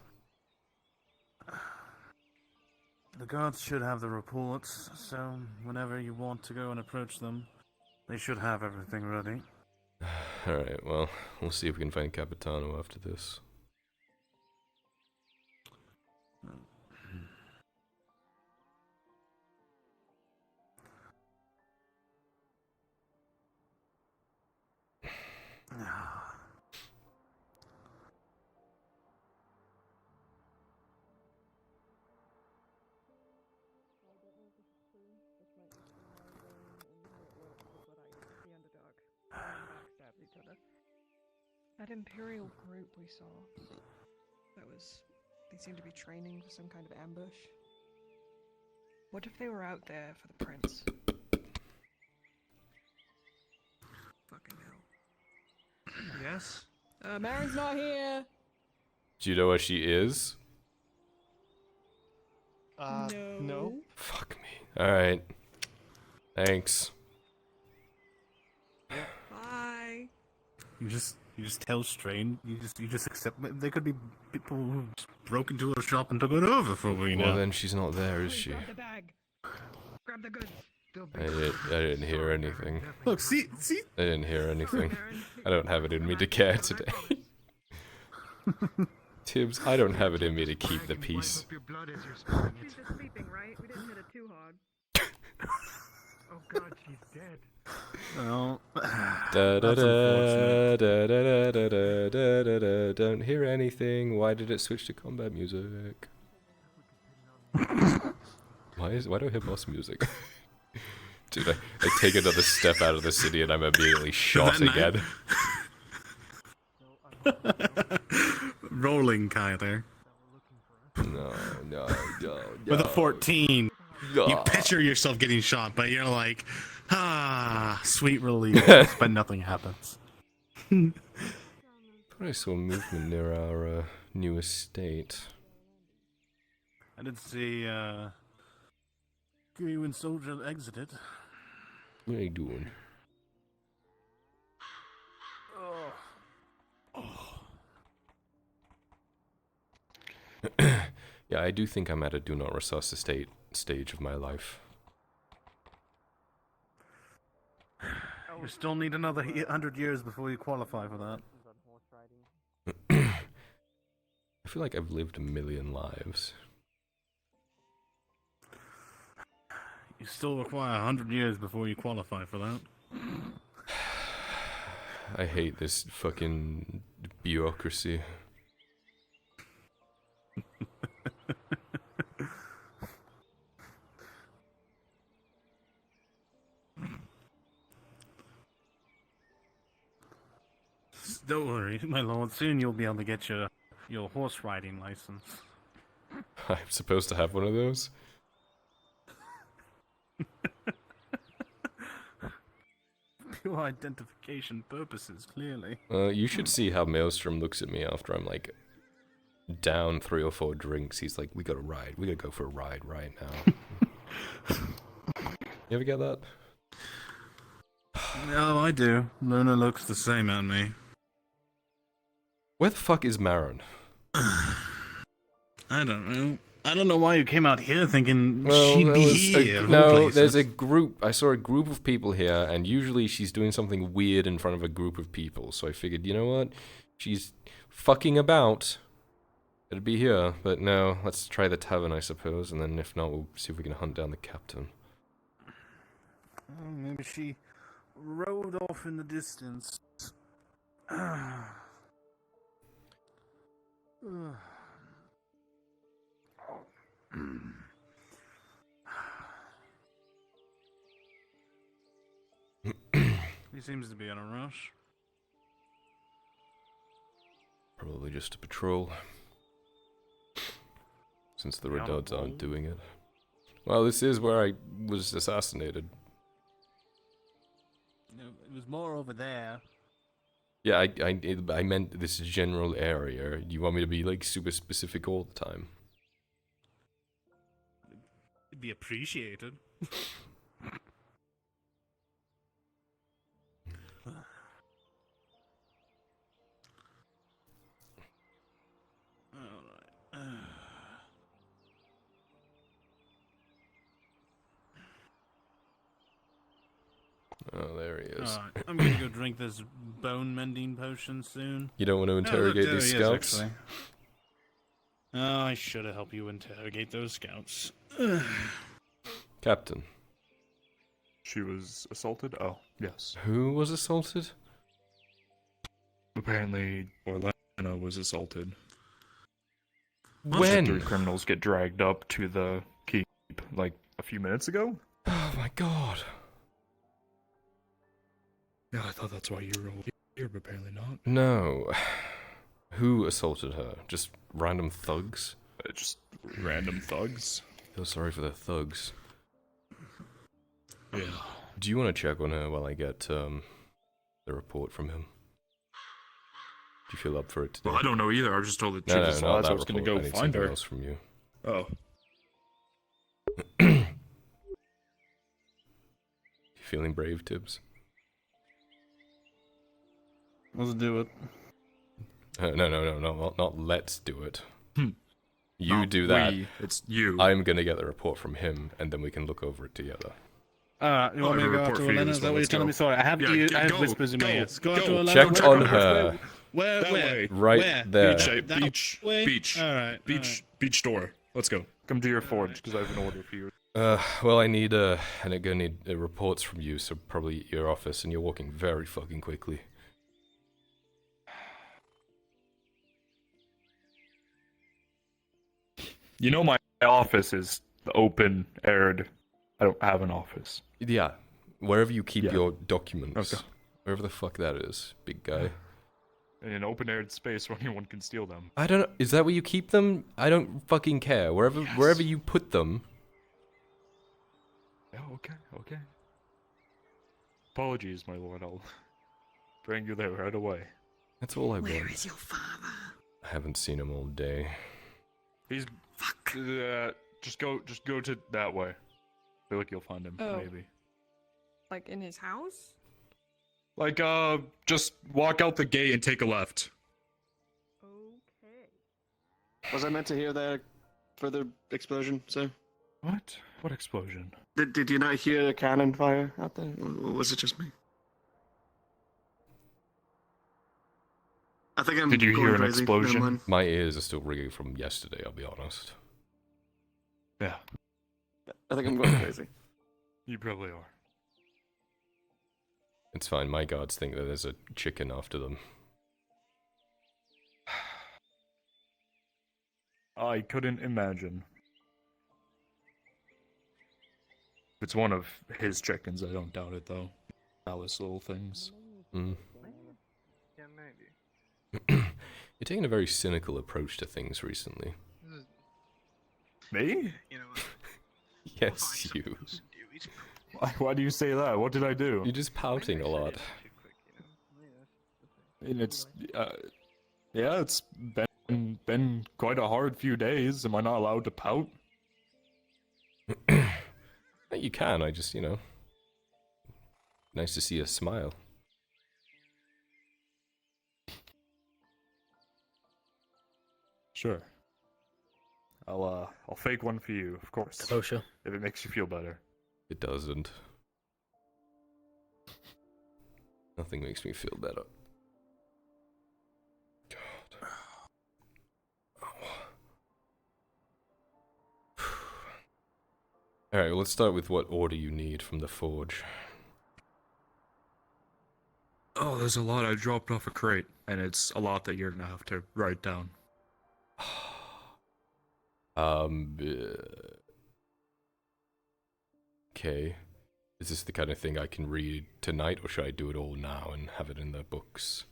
The guards should have the reports, so whenever you want to go and approach them, they should have everything ready. Alright, well, we'll see if we can find Capitano after this. That Imperial group we saw, they seemed to be training for some kind of ambush. What if they were out there for the prince? Fucking hell. Yes? Marin's not here! Do you know where she is? No. Fuck me. Alright. Thanks. Bye! You just tell Strain. You just accept. There could be people who just broke into a shop and took it over for all we know. Well, then she's not there, is she? Grab the bag! Grab the goods! I didn't hear anything. Look, see. I didn't hear anything. I don't have it in me to care today. Tibbs, I don't have it in me to keep the peace. She's just sleeping, right? We didn't hit it too hard. Oh god, she's dead. Well, Da da that's da unfortunate. da da da da da da da. Don't hear anything. Why did it switch to combat music? Why do I hear boss music? Dude, I take another step out of the city and I'm immediately shot again. Rolling Kyler. No. With a 14. No. You picture yourself getting shot, but you're like, sweet relief. But nothing happens. I saw movement near our new estate. I did see you and Soldier exited. What are you doing? Yeah, I do think I'm at a do not resuscitate stage of my life. You still need another 100 years before you qualify for that. I feel like I've lived a million lives. You still require 100 years before you qualify for that. I hate this fucking bureaucracy. Don't worry, my lord. Soon you'll be able to get your horse riding license. I'm supposed to have one of those? Pure identification purposes, clearly. You should see how Maelstrom looks at me after I'm like down 3 or 4 drinks. He's like, we gotta ride. We gotta go for a ride right now. You ever get that? No, I do. Luna looks the same at me. Where the fuck is Marin? I don't know. I don't know why you came out here thinking Well, she'd there be was here. of all no, places. there's a group. I saw a group of people here, and usually she's doing something weird in front of a group of people. So I figured, you know what? She's fucking about. It'd be here, but no. Let's try the tavern, I suppose, and then if not, we'll see if we can hunt down the captain. Maybe she rode off in the distance. He seems to be in a rush. Probably just a patrol. Since the Be on a Redods aren't roll? doing it. Well, this is where I was assassinated. No, it was more over there. Yeah, I meant this general area. You want me to be like super specific all the time? It'd be appreciated. Oh, there he is. Alright, I'm gonna go drink this bone mending potion soon. You don't want to interrogate there these he is, scouts? actually. Oh, I should have helped you interrogate those scouts. Captain. She was assaulted? Oh, yes. Who was assaulted? Apparently, Orlana was assaulted. When? 3 criminals get dragged up to the keep, like, a few minutes ago? Oh my god. Yeah, I thought that's why you were here, but apparently not. No. Who assaulted her? Just random thugs? Just random thugs. Feel sorry for the thugs. Yeah. Do you want to check on her while I get the report from him? Do you feel up for it today? Well, I don't know either. I was just told that she was not assaulted, so that I was going to report. go I need find something her. else from you. Oh. You feeling brave, Tibbs? Let's do it. No, not let's do it. Hmm. You Not do that. we, it's you. I'm gonna get the report from him, and then we can look over it together. You want me to go after Elena? Is that what you're telling me? Sorry, I have whispers in my ears. Go after Elena. Check on her. Where? Right Where? there. Beach. Alright. Beach door. Let's go. Come to your forge, because I have an order for you. Well, I need I'm gonna need reports from you, so probably your office, and you're walking very fucking quickly. You know my office is open aired. I don't have an office. Yeah, wherever you keep Yeah. your documents. Okay. Wherever the fuck that is, big guy. In an open aired space where anyone can steal them. I don't know. Is that where you keep them? I don't fucking care. Wherever you put them. Yeah, okay. Apologies, my lord. I'll bring you there right away. That's all I want. Where is your father? I haven't seen him all day. He's just go to that way. I feel like you'll find him, Oh. maybe. Like in his house? Like, just walk out the gate and take a left. Okay. Was I meant to hear that further explosion, sir? What? What explosion? Did you not hear a cannon fire out there? Or was it just me? I think I'm Did you going hear an crazy. Never explosion? mind. My ears are still ringing from yesterday, I'll be honest. Yeah, I think I'm going crazy. you probably are. It's fine, my guards think that there's a chicken after them. I couldn't imagine. If it's one of his chickens, I don't doubt it though. Alice little things. Mm. Yeah, maybe. You're taking a very cynical approach to things recently. Me? You know what? Yes, you. Why do you say that? What did I do? You're just pouting a lot. And it's, yeah, it's been quite a hard few days. Am I not allowed to pout? You can, I just, nice to see a smile. Sure. I'll fake one for you, of course. Kosha. If it makes you feel better. It doesn't. Nothing makes me feel better. God. Alright, well, let's start with what order you need from the forge. Oh, there's a lot I dropped off a crate, and it's a lot that you're gonna have to write down. Okay. Is this the kind of thing I can read tonight, or should I do it all now and have it in the books?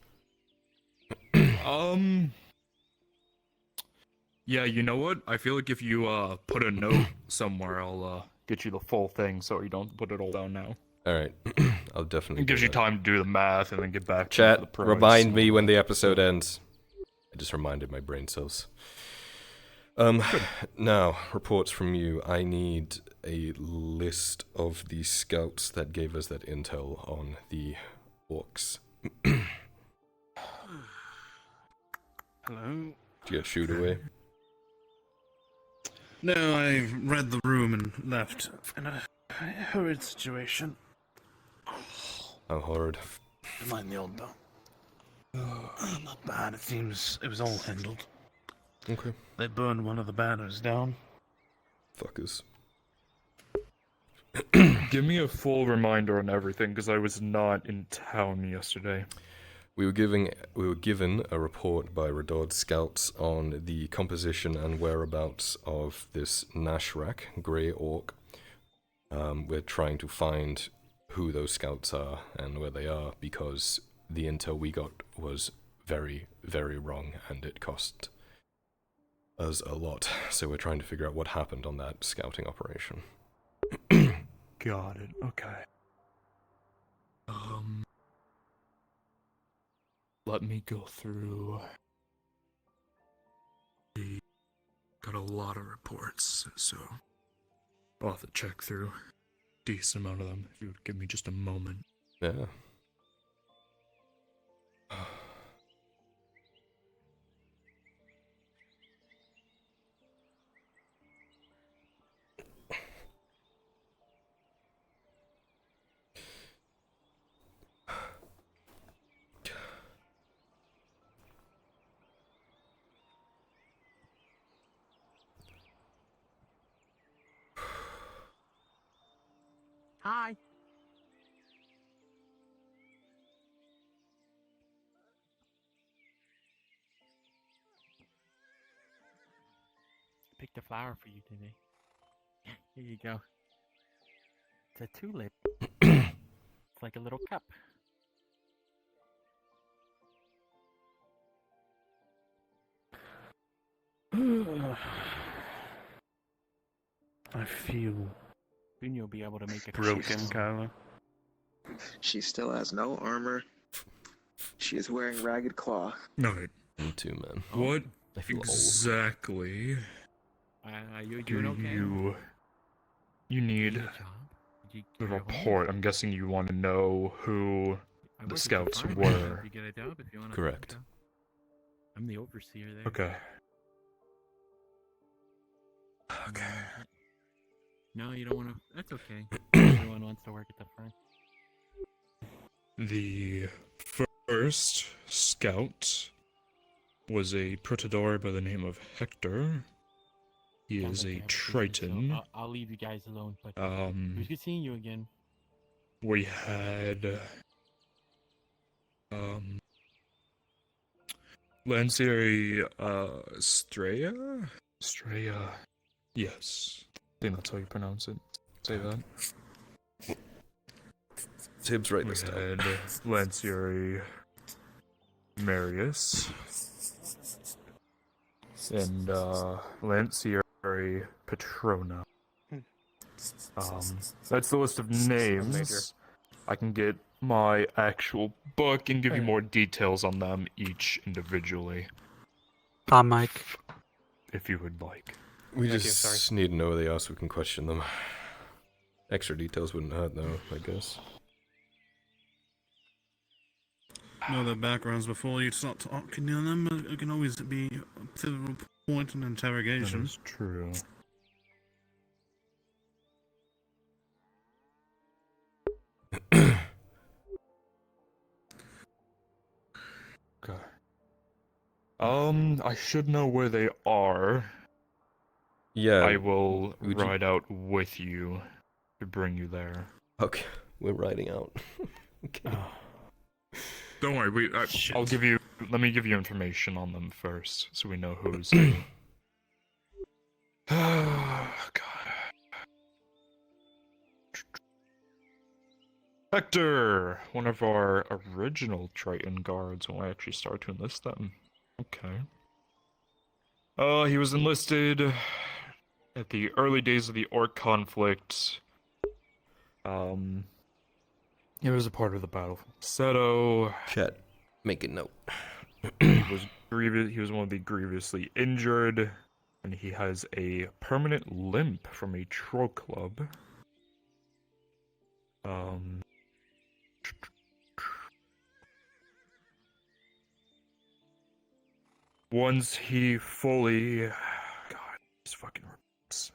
Yeah, you know what? I feel like if you put a note somewhere, I'll get you the full thing so you don't put it all down now. Alright, I'll definitely It gives do you that. time to do the math and then get back to Chat, the price. remind me when the episode ends. I just reminded my brain cells. Now, reports from you. I need a list of the scouts that gave us that intel on the orcs. Hello? Did you get shoot away? No, I read the room and left in a horrid situation. How horrid. Mind the old though. Not bad, it seems it was all handled. Okay. They burned one of the banners down. Fuckers. Give me a full reminder on everything, because I was not in town yesterday. We were given a report by Radod scouts on the composition and whereabouts of this Nashrak, Grey Orc. We're trying to find who those scouts are and where they are, because the intel we got was very, very wrong, and it cost us a lot. So we're trying to figure out what happened on that scouting operation. Got it, okay. Let me go through. We got a lot of reports, so I'll have to check through a decent amount of them if you would give me just a moment. Yeah. Hi. Picked a flower for you today. Here you go. It's a tulip. It's like a little cup. I feel Soon you'll be able to make a broken, Kyla. She still has no armor. She is wearing ragged claw. Alright. Me too, man. What I feel old. exactly you do doing okay? you need the report? I'm guessing you want to know who the scouts were. You get a job if you want to. Correct. I'm the overseer there. Okay. Okay. No, you don't want to. That's okay. Everyone wants to work at the front. The first scout was a Protodor by the name of Hector. He Sounds is like a they have busy, so Triton. I'll leave you guys alone. But it was good seeing you again. We had Lancieri Straya? Straya. Yes. I think that's how you pronounce it. Say that. Tibbs, write We this down. had Lancieri Marius. And Lancieri Petrona. That's the list of names. I can get my actual book and give you more details on them each individually. Tom, Mike. If you would like. We just need to know who they are so we can question them. Extra details wouldn't hurt, though, I guess. Know their backgrounds before you start talking to them. It can always be a pivotal point in interrogation. That is true. Okay. I should know where they are. Yeah. I will ride out with you to bring you there. Okay, we're riding out. Okay. Don't worry, I'll give you. Let me give you information on them first, so we know who's who. Oh, God. Hector, one of our original Triton guards when I actually start to enlist them. Okay. He was enlisted at the early days of the Orc conflict. He was a part of the battle. Seto. Chet, make a note. He was one of the grievously injured, and he has a permanent limp from a troll club. Once he fully... God, these fucking rips.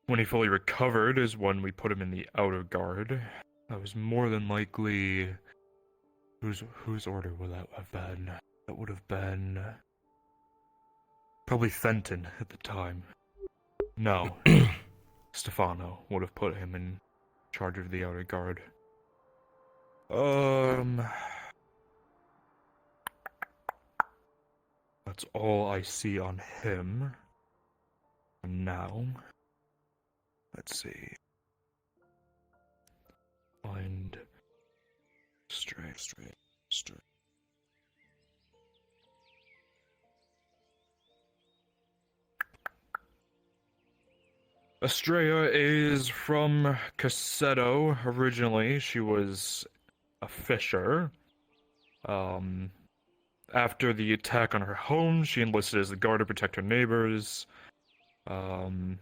When he fully recovered is when we put him in the outer guard. That was more than likely... Whose order would that have been? That would have been... Probably Fenton at the time. No. Stefano would have put him in charge of the outer guard. That's all I see on him. And now, let's see. Find straight. Estrella is from Cassetto originally. She was a fisher. After the attack on her home, she enlisted as a guard to protect her neighbors. Let's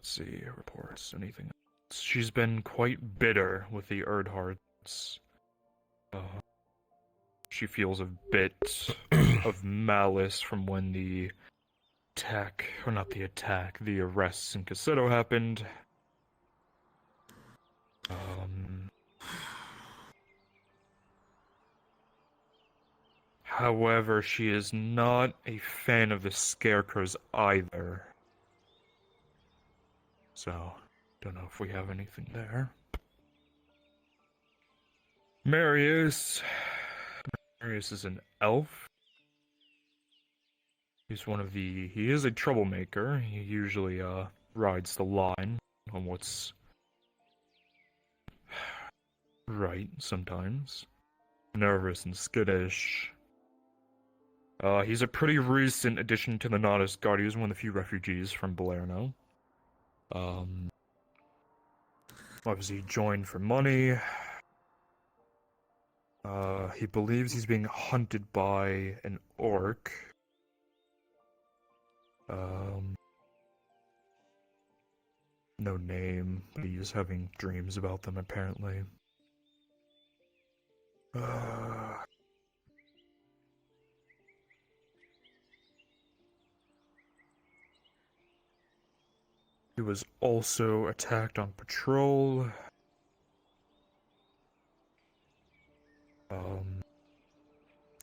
see, reports, anything else. She's been quite bitter with the Erdhards. She feels a bit of malice from when the attack, or not the attack, the arrests in Cassetto happened. However, she is not a fan of the Scarecrows either. So, don't know if we have anything there. Marius is an elf. He is a troublemaker. He usually, rides the line on what's right sometimes. Nervous and skittish. He's a pretty recent addition to the Nautis Guard. He was one of the few refugees from Balerno. Obviously joined for money. He believes he's being hunted by an orc. No name, but he's having dreams about them apparently. He was also attacked on patrol.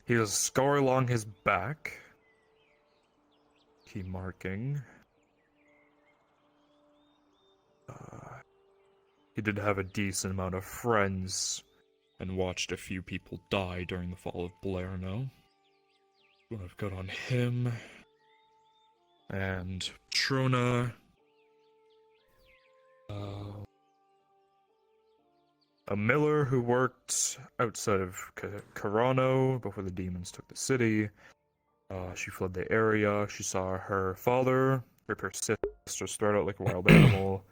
He has a scar along his back. Key marking. He did have a decent amount of friends and watched a few people die during the fall of Blerno. What I've got on him. And Trona. A miller who worked outside of Carano before the demons took the city. She fled the area. She saw her father rip her sister's throat out like a wild animal.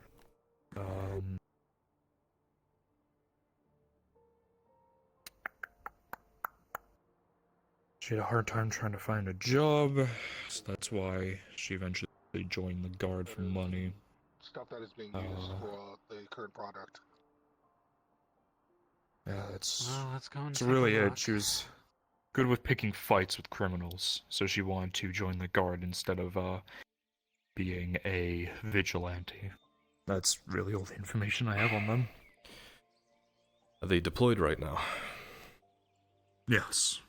She had a hard time trying to find a job, so that's why she eventually joined the guard for money. Stuff that is being used for the current product. Yeah, that's Well, let's go and that's take a really look. it. She was good with picking fights with criminals, so she wanted to join the guard instead of being a vigilante. That's really all the information I have on them. Are they deployed right now? Yes.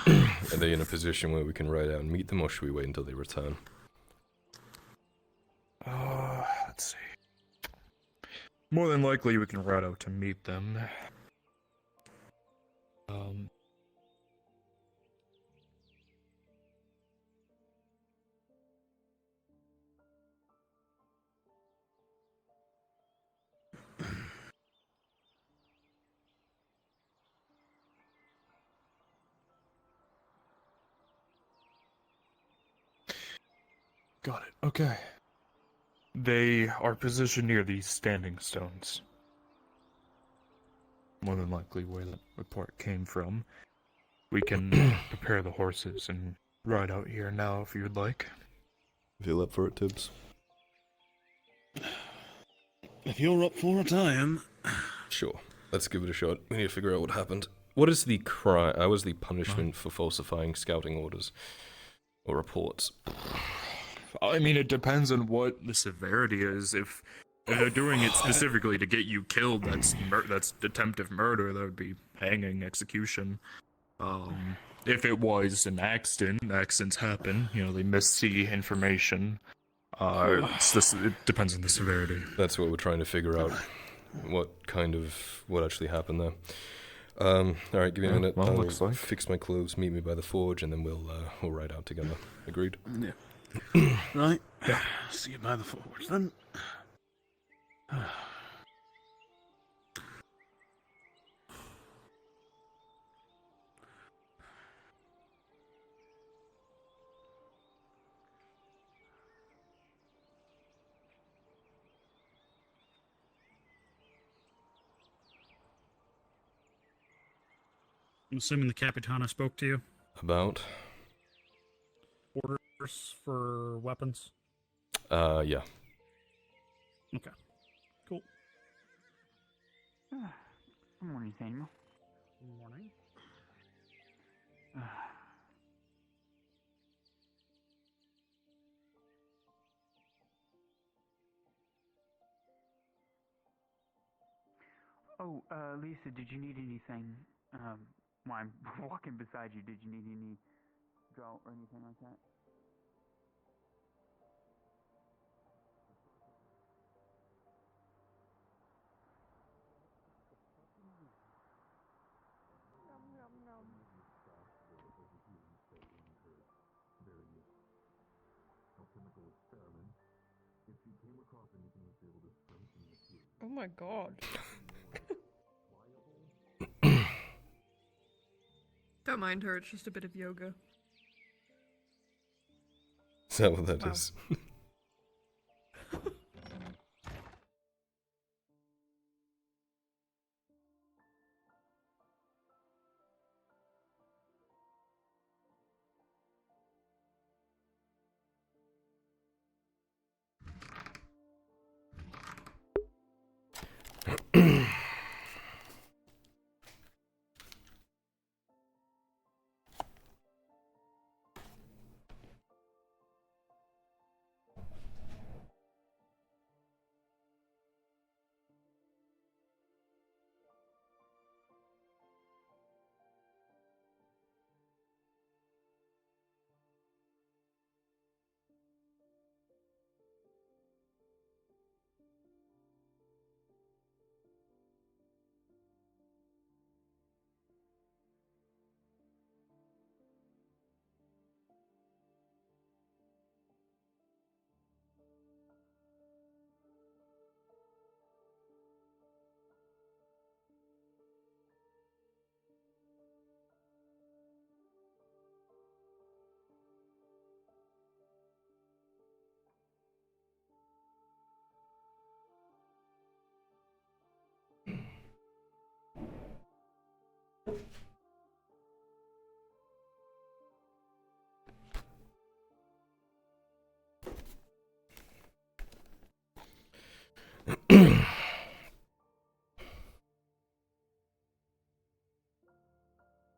Are they in a position where we can ride out and meet them, or should we wait until they return? Let's see. More than likely, we can ride out to meet them. Got it. Okay. They are positioned near these standing stones. More than likely where the report came from. We can prepare the horses and ride out here now if you'd like. Feel up for it, Tibbs? If you're up for it, I am. Sure. Let's give it a shot. We need to figure out what happened. What is the crime? What was the punishment for falsifying scouting orders or reports? I mean, it depends on what the severity is. If they're doing it specifically to get you killed, that's attempted murder. That would be hanging, execution. If it was an accident, accidents happen. You know, they missee information. It depends on the severity. That's what we're trying to figure out. What actually happened there? Alright, give me a minute. Well, I'll looks like. fix my clothes, meet me by the forge, and then we'll ride out together. Agreed? Yeah. Right. Yeah. See you by the forge then. I'm assuming the Capitana spoke to you? About? Orders for weapons? Yeah. Okay. Cool. Good morning, Samuel. Good morning. Lisa, did you need anything? While I'm walking beside you, did you need any draw or anything like that? Oh my god. Don't mind her, it's just a bit of yoga. Is that what that Wow. is?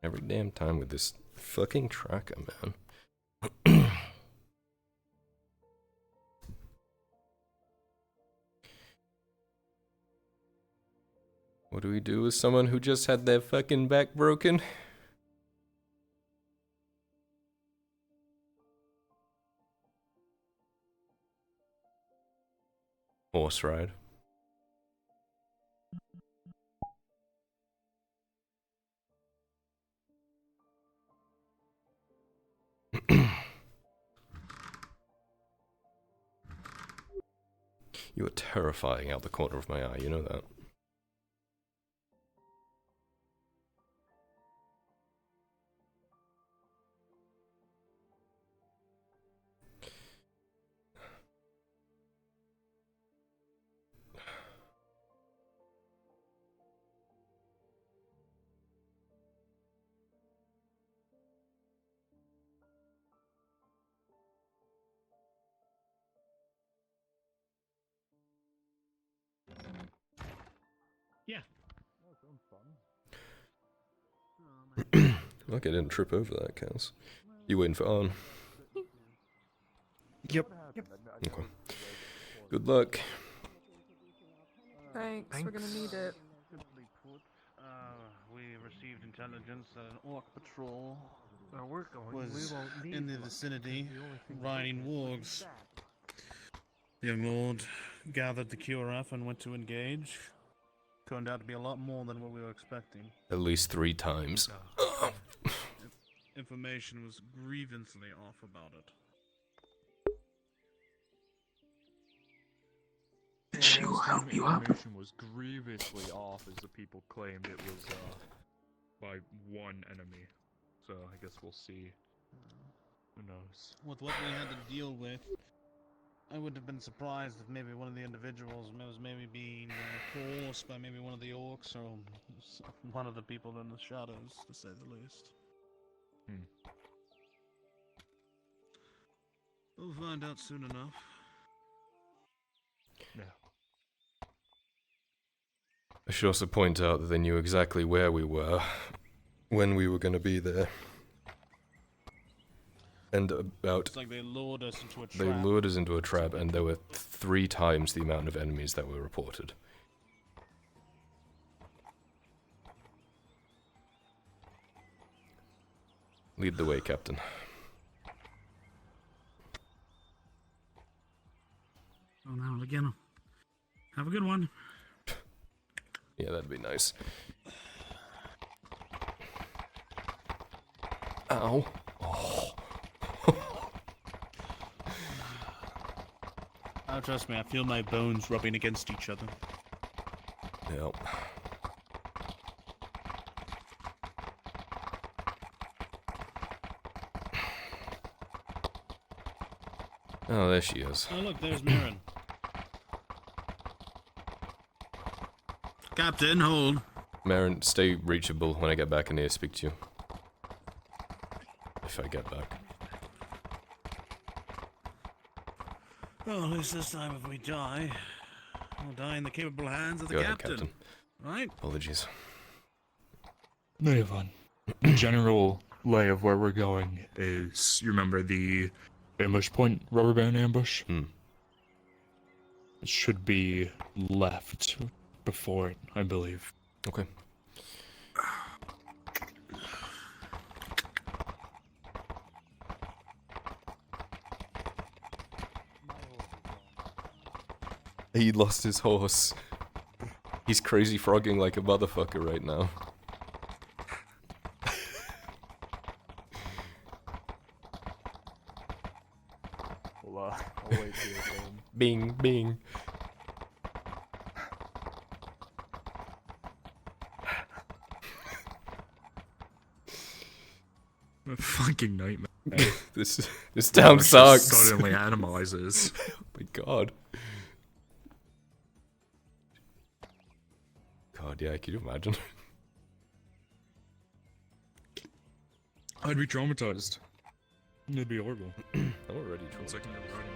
Every damn time with this fucking tracker, man. What do we do with someone who just had their fucking back broken? Horse ride. You are terrifying out the corner of my eye, you know that. Yeah. Like I didn't trip over that, Kaz. You waiting for on? Yep. Okay. Good luck. Thanks, we're gonna need it. Simply put, we received intelligence that an orc patrol was in the vicinity riding wargs. The young lord gathered the QRF and went to engage. Turned out to be a lot more than what we were expecting. At least 3 times. Information was grievously off about it. She will help you up. Information was grievously off, as the people claimed it was by one enemy. So I guess we'll see. Who knows? With what we had to deal with, I would have been surprised if maybe one of the individuals was maybe being coerced by maybe one of the orcs or one of the people in the shadows, to say the least. We'll find out soon enough. Yeah. I should also point out that they knew exactly where we were, when we were going to be there. And about... It's like they lured us into a trap. They lured us into a trap, and there were 3 times the amount of enemies that were reported. Lead the way, Captain. Oh, now again. Have a good one. Yeah, that'd be nice. Ow. Oh. Oh, trust me, I feel my bones rubbing against each other. Yep. Oh, there she is. Oh, look, there's Mirren. Captain, hold. Marin, stay reachable when I get back in here to speak to you. If I get back. Well, at least this time if we die, we'll die in the capable hands of the Go ahead, captain. Captain. Right? Apologies. No, you're fine. The general lay of where we're going is, you remember the ambush point, rubber band ambush? It should be left before it, I believe. Okay. He lost his horse. He's crazy frogging like a motherfucker right now. I'll wait for your turn. Bing, bing. A fucking nightmare. This town sucks. Suddenly atomizes. Oh my god. God, yeah, can you imagine? I'd be traumatized. It'd be horrible. I'm already traumatized. It's like never riding.